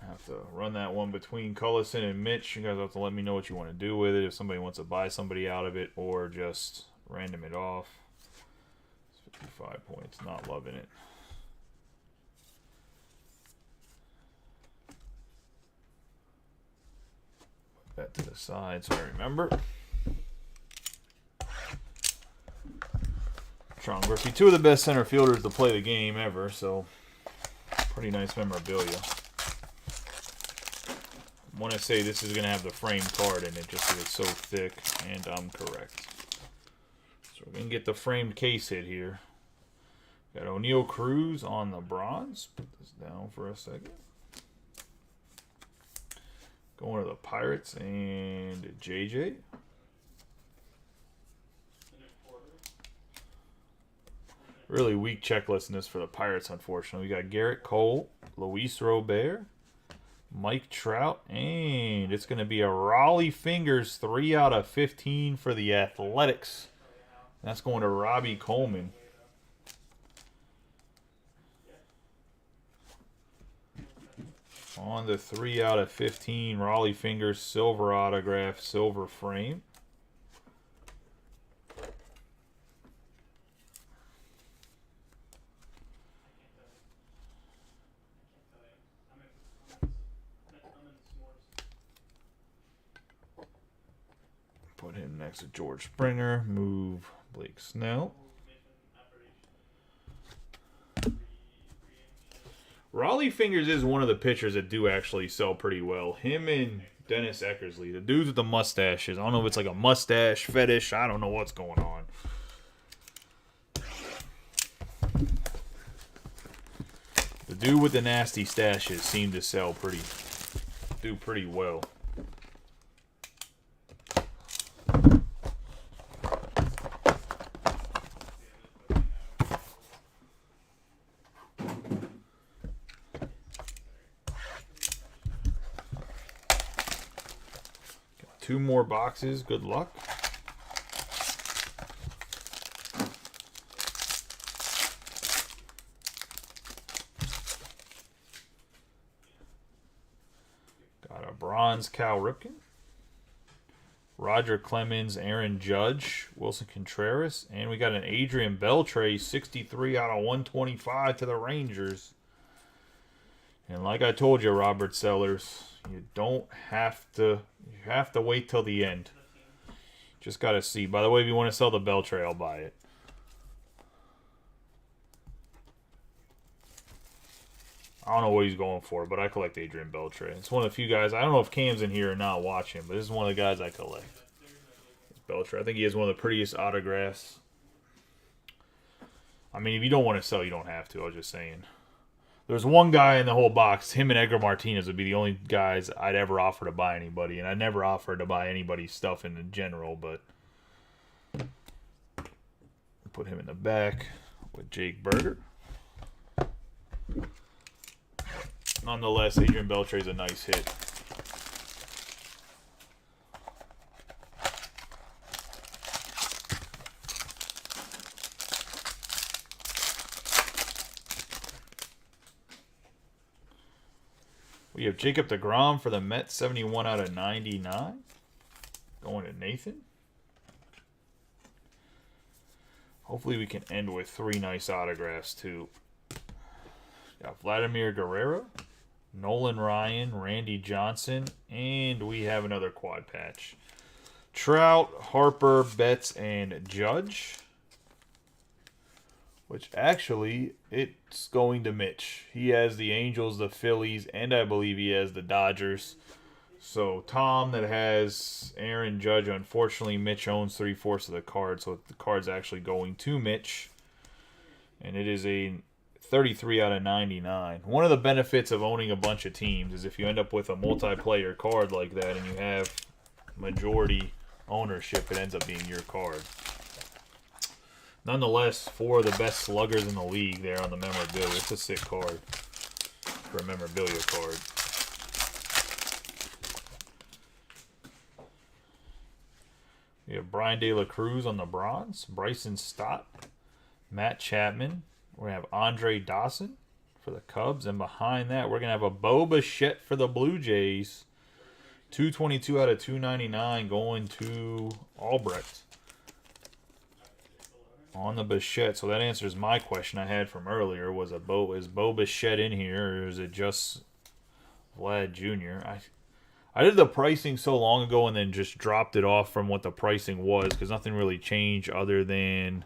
I have to run that one between Cullison and Mitch. You guys have to let me know what you want to do with it. If somebody wants to buy somebody out of it or just random it off. It's 55 points. Not loving it. Put that to the side so I remember. Sean Griffey, two of the best center fielders to play the game ever, so pretty nice memorabilia. I want to say this is going to have the framed card in it just because it's so thick, and I'm correct. So we're going to get the framed case hit here. Got O'Neal Cruz on the bronze. Put this down for a second. Going to the Pirates and JJ. Really weak checklist in this for the Pirates, unfortunately. We got Garrett Cole, Luis Robert, Mike Trout, and it's going to be a Raleigh Fingers 3 out of 15 for the Athletics. That's going to Robbie Coleman. On the 3 out of 15, Raleigh Fingers, silver autograph, silver frame. Put him next to George Springer. Move Blake Snell. Raleigh Fingers is one of the pitchers that do actually sell pretty well. Him and Dennis Eckersley, the dudes with the mustaches. I don't know if it's like a mustache fetish. I don't know what's going on. The dude with the nasty stashes seem to sell do pretty well. Two more boxes. Good luck. Got a bronze Cal Ripken. Roger Clemens, Aaron Judge, Wilson Contreras, and we got an Adrian Beltre 63 out of 125 to the Rangers. And like I told you, Robert Sellers, you don't have to. You have to wait till the end. Just got to see. By the way, if you want to sell the Beltre, I'll buy it. I don't know what he's going for, but I collect Adrian Beltre. It's one of the few guys. I don't know if Cam's in here or not watching, but this is one of the guys I collect. It's Beltre. I think he has one of the prettiest autographs. I mean, if you don't want to sell, you don't have to. I was just saying. There's one guy in the whole box. Him and Edgar Martinez would be the only guys I'd ever offer to buy anybody. And I never offered to buy anybody's stuff in general, but put him in the back with Jake Berger. Nonetheless, Adrian Beltre is a nice hit. We have Jacob deGrom for the Mets, 71 out of 99. Going to Nathan. Hopefully we can end with three nice autographs, too. Got Vladimir Guerrero, Nolan Ryan, Randy Johnson, and we have another quad patch. Trout, Harper, Betts, and Judge. Which actually, it's going to Mitch. He has the Angels, the Phillies, and I believe he has the Dodgers. So Tom that has Aaron Judge. Unfortunately, Mitch owns 3/4 of the card, so the card's actually going to Mitch. And it is a 33 out of 99. One of the benefits of owning a bunch of teams is if you end up with a multiplayer card like that and you have majority ownership, it ends up being your card. Nonetheless, four of the best sluggers in the league there on the memorabilia. It's a sick card for a memorabilia card. We have Brian De La Cruz on the bronze, Bryson Stott, Matt Chapman. We have Andre Dawson for the Cubs. And behind that, we're going to have a Bo Bichette for the Blue Jays. 222 out of 299 going to Albrecht on the Bichette. So that answers my question I had from earlier. Is Bo Bichette in here, or is it just Vlad Jr.? I did the pricing so long ago and then just dropped it off from what the pricing was because nothing really changed other than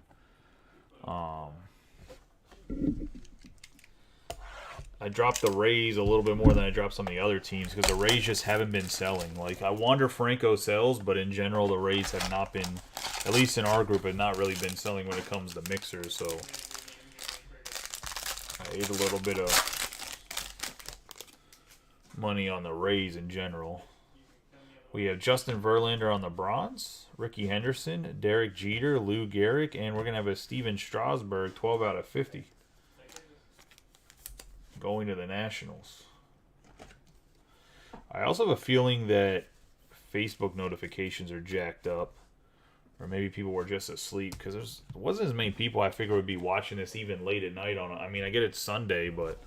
I dropped the Rays a little bit more than I dropped some of the other teams because the Rays just haven't been selling. Like, I wonder Franco sells, but in general, the Rays have not been, at least in our group, have not really been selling when it comes to mixers. So I ate a little bit of money on the Rays in general. We have Justin Verlander on the bronze, Ricky Henderson, Derek Jeter, Lou Gehrig, and we're going to have a Steven Strasburg, 12 out of 50. Going to the Nationals. I also have a feeling that Facebook notifications are jacked up. Or maybe people were just asleep. Because there wasn't as many people I figure would be watching this even late at night. I mean, I get it's Sunday, but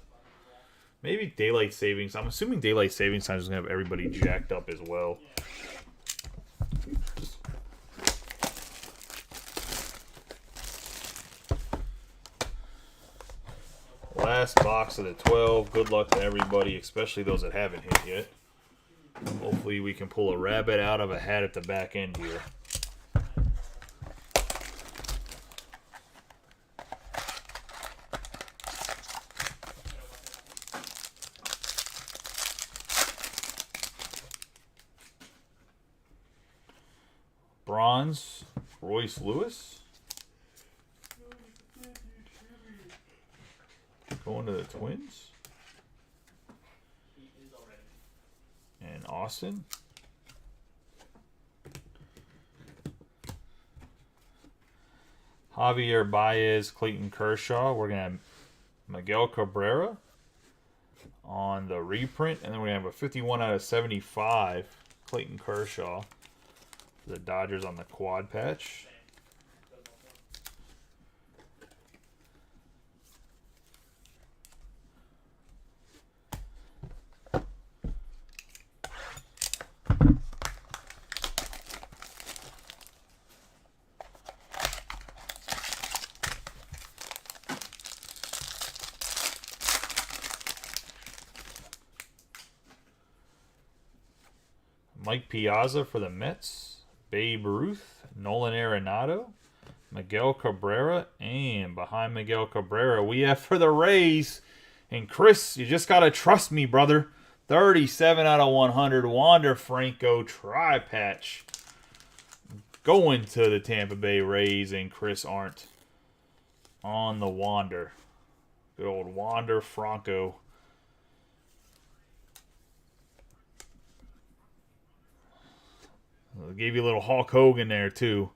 maybe daylight savings. I'm assuming daylight savings time is going to have everybody jacked up as well. Last box of the 12. Good luck to everybody, especially those that haven't hit yet. Hopefully we can pull a rabbit out of a hat at the back end here. Bronze, Royce Lewis. Going to the Twins. And Austin. Javier Baez, Clayton Kershaw. We're going to have Miguel Cabrera on the reprint. And then we're going to have a 51 out of 75 Clayton Kershaw for the Dodgers on the quad patch. Mike Piazza for the Mets, Babe Ruth, Nolan Arenado, Miguel Cabrera, and behind Miguel Cabrera, we have for the Rays. And Chris, you just got to trust me, brother. 37 out of 100, Wander Franco tri-patch. Going to the Tampa Bay Rays, and Chris Arndt on the Wander. Good old Wander Franco. I gave you a little Hulk Hogan there, too.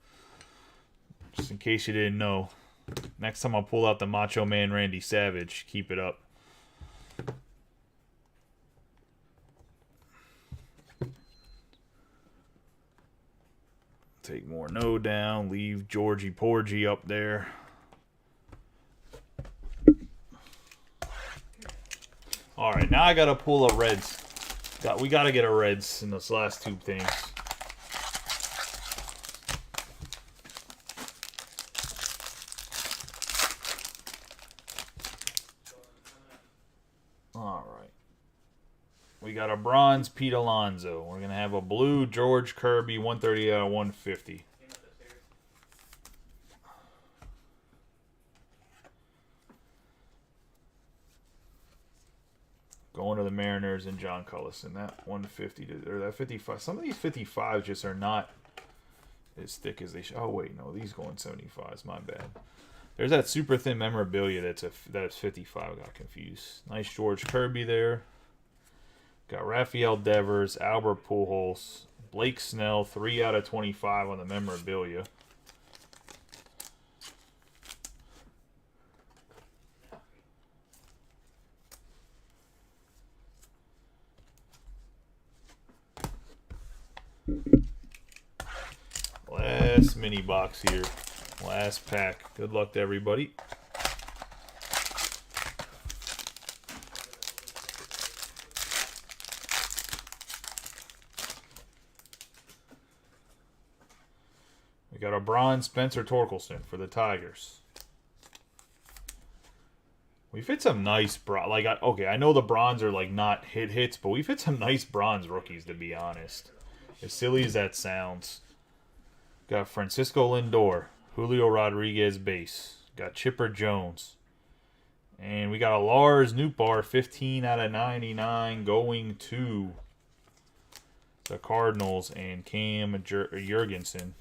Just in case you didn't know. Next time I'll pull out the Macho Man Randy Savage. Keep it up. Take more no down. Leave Georgie Porgy up there. Alright, now I got to pull a Reds. We got to get a Reds in this last two things. Alright. We got a bronze Pete Alonso. We're going to have a blue George Kirby, 130 out of 150. Going to the Mariners and John Cullison. That 150 or that 55. Some of these 55s just are not as thick as they should. Oh wait, no, these going 75s. My bad. There's that super thin memorabilia that's 55. I got confused. Nice George Kirby there. Got Rafael Devers, Albert Pujols, Blake Snell, 3 out of 25 on the memorabilia. Last mini box here. Last pack. Good luck to everybody. got a bronze Spencer Torkelson for the Tigers. We've hit some nice okay, I know the bronze are like not hits, but we've hit some nice bronze rookies, to be honest. As silly as that sounds. Got Francisco Lindor, Julio Rodriguez base. Got Chipper Jones. And we got a Lars Nootbaar, 15 out of 99, going to the Cardinals and Cam Jurgensen.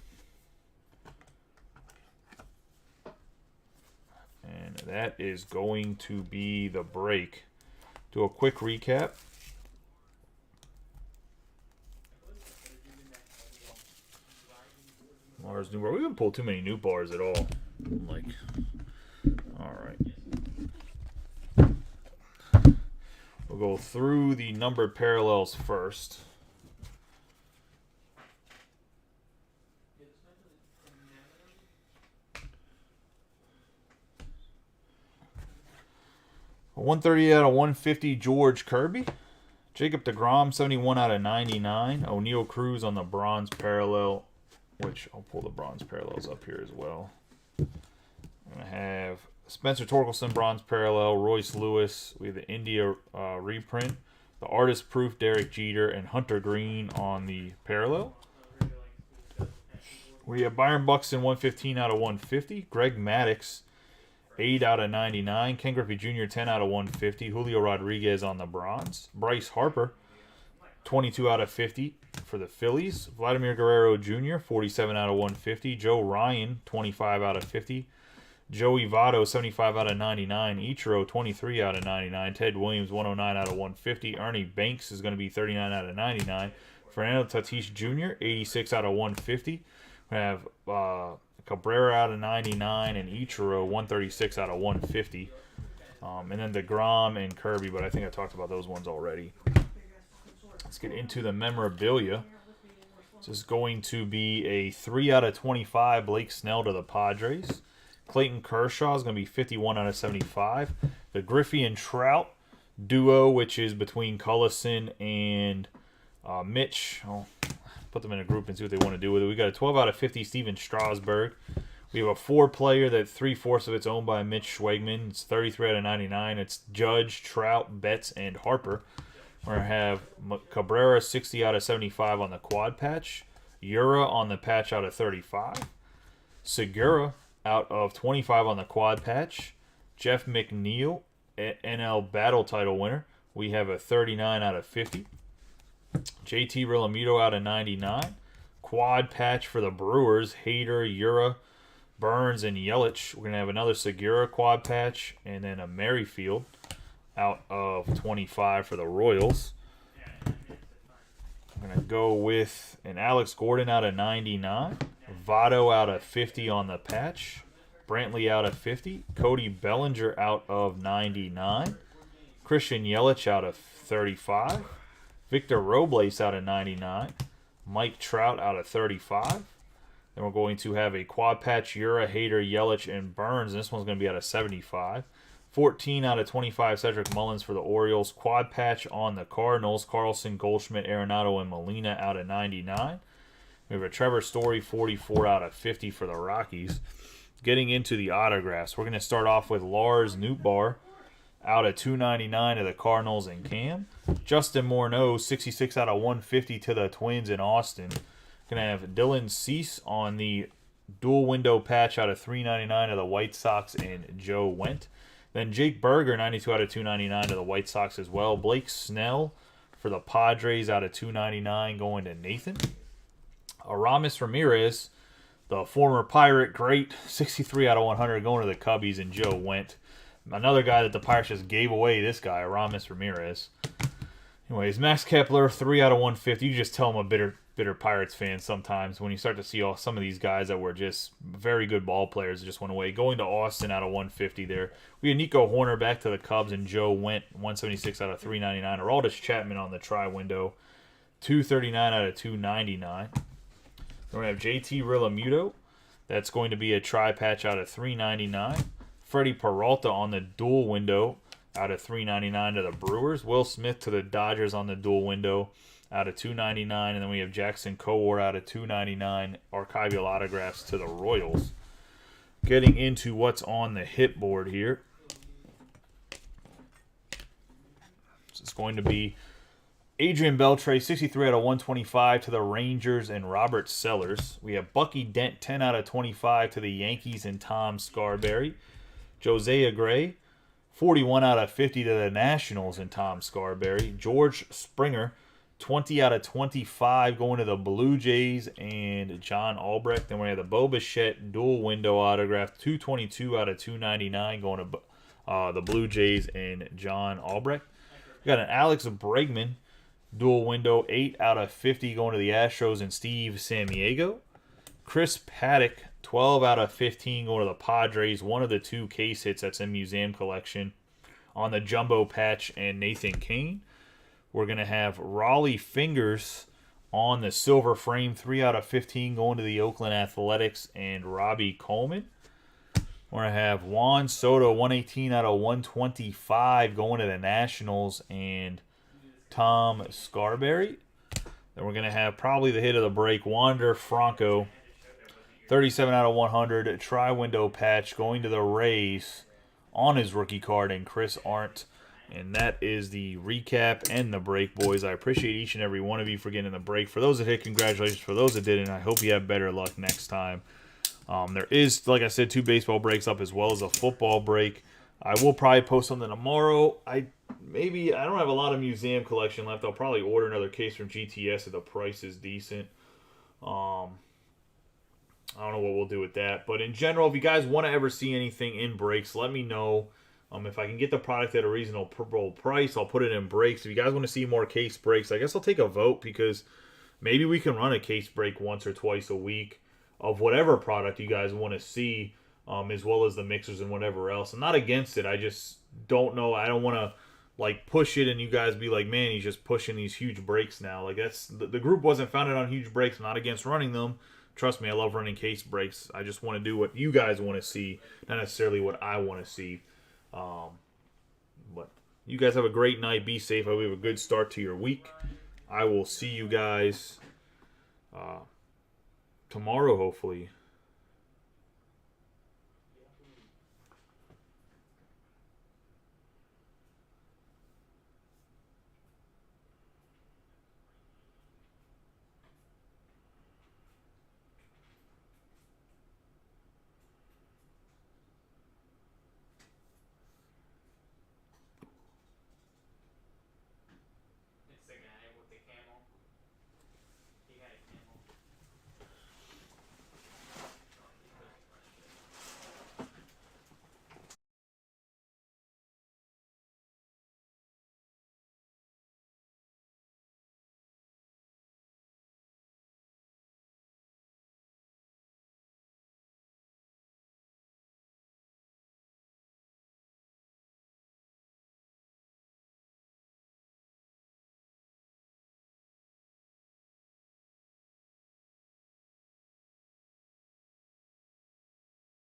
And that is going to be the break. Do a quick recap. Lars Nootbaar. We haven't pulled too many Nootbaars at all. Like, all right. We'll go through the numbered parallels first. A 130 out of 150, George Kirby. Jacob deGrom, 71 out of 99. O'Neal Cruz on the bronze parallel, which I'll pull the bronze parallels up here as well. I'm going to have Spencer Torkelson, bronze parallel. Royce Lewis. We have the India reprint. The artist proof, Derek Jeter. And Hunter Green on the parallel. We have Byron Buxton, 115 out of 150. Greg Maddux, 8 out of 99. Ken Griffey Jr., 10 out of 150. Julio Rodriguez on the bronze. Bryce Harper, 22 out of 50 for the Phillies. Vladimir Guerrero Jr., 47 out of 150. Joe Ryan, 25 out of 50. Joey Votto, 75 out of 99. Ichiro, 23 out of 99. Ted Williams, 109 out of 150. Ernie Banks is going to be 39 out of 99. Fernando Tatis Jr., 86 out of 150. We have Cabrera out of 99 and Ichiro, 136 out of 150. And then DeGrom and Kirby, but I think I talked about those ones already. Let's get into the memorabilia. This is going to be a 3 out of 25 Blake Snell to the Padres. Clayton Kershaw is going to be 51 out of 75. The Griffey and Trout duo, which is between Cullison and Mitch. I'll put them in a group and see what they want to do with it. We got a 12 out of 50 Steven Strasburg. We have a 4-player that 3/4 of it's owned by Mitch Schwegman. It's 33 out of 99. It's Judge, Trout, Betts, and Harper. We're going to have Cabrera 60 out of 75 on the quad patch. Ura on the patch out of 35. Segura out of 25 on the quad patch. Jeff McNeil, NL Battle title winner. We have a 39 out of 50. JT Realmuto out of 99. Quad patch for the Brewers. Hader, Ura, Burns, and Yelich. We're going to have another Segura quad patch. And then a Merrifield out of 25 for the Royals. I'm going to go with an Alex Gordon out of 99. Votto out of 50 on the patch. Brantley out of 50. Cody Bellinger out of 99. Christian Yelich out of 35. Victor Robles out of 99. Mike Trout out of 35. Then we're going to have a quad patch, Ura, Hader, Yelich, and Burns. And this one's going to be out of 75. 14 out of 25, Cedric Mullins for the Orioles. Quad patch on the Cardinals, Carlson, Goldschmidt, Arenado, and Molina out of 99. We have a Trevor Story, 44 out of 50 for the Rockies. Getting into the autographs, we're going to start off with Lars Nootbaar out of 299 to the Cardinals and Cam. Justin Morneau, 66 out of 150 to the Twins in Austin. Going to have Dylan Cease on the dual window patch out of 399 to the White Sox and Joe Wendt. Then Jake Berger, 92 out of 299 to the White Sox as well. Blake Snell for the Padres out of 299 going to Nathan. Aramis Ramirez, the former Pirate great, 63 out of 100 going to the Cubbies and Joe Wendt. Another guy that the Pirates just gave away, this guy, Aramis Ramirez. Anyways, Max Kepler, 3 out of 150. You just tell him a bitter Pirates fan sometimes when you start to see some of these guys that were just very good ball players that just went away. Going to Austin out of 150 there. We had Nico Horner back to the Cubs and Joe Wendt, 176 out of 399. Aroldis Chapman on the try window, 239 out of 299. Then we have JT Realmuto. That's going to be a try patch out of 399. Freddie Peralta on the dual window out of 399 to the Brewers. Will Smith to the Dodgers on the dual window out of 299, and then we have Jackson Kowar out of 299 archival autographs to the Royals. Getting into what's on the hit board here. It's going to be Adrian Beltre, 63 out of 125 to the Rangers and Robert Sellers. We have Bucky Dent, 10 out of 25 to the Yankees and Tom Scarberry. Josiah Gray, 41 out of 50 to the Nationals and Tom Scarberry. George Springer, 20 out of 25 going to the Blue Jays and John Albrecht. Then we have the Bo Bichette dual window autograph, 222 out of 299 going to the Blue Jays and John Albrecht. We got an Alex Bregman dual window, 8 out of 50 going to the Astros and Steve Samiego. Chris Paddock, 12 out of 15 going to the Padres. One of the 2 case hits that's in museum collection on the jumbo patch and Nathan Kane. We're going to have Raleigh Fingers on the silver frame, 3 out of 15 going to the Oakland Athletics and Robbie Coleman. We're going to have Juan Soto, 118 out of 125 going to the Nationals and Tom Scarberry. Then we're going to have probably the hit of the break, Wander Franco, 37 out of 100, tri-window patch going to the Rays on his rookie card, and Chris Arndt. And that is the recap and the break, boys. I appreciate each and every one of you for getting the break. For those that hit, congratulations. For those that didn't, I hope you have better luck next time. There is, like I said, 2 baseball breaks up as well as a football break. I will probably post something tomorrow. I don't have a lot of museum collection left. I'll probably order another case from GTS if the price is decent. I don't know what we'll do with that. But in general, if you guys want to ever see anything in breaks, let me know. If I can get the product at a reasonable price, I'll put it in breaks. If you guys want to see more case breaks, I guess I'll take a vote because maybe we can run a case break once or twice a week of whatever product you guys want to see, as well as the mixers and whatever else. I'm not against it. I just don't know. I don't want to push it and you guys be like, man, he's just pushing these huge breaks now. That's the group wasn't founded on huge breaks. I'm not against running them. Trust me, I love running case breaks. I just want to do what you guys want to see, not necessarily what I want to see. But you guys have a great night. Be safe. I hope you have a good start to your week. I will see you guys tomorrow, hopefully.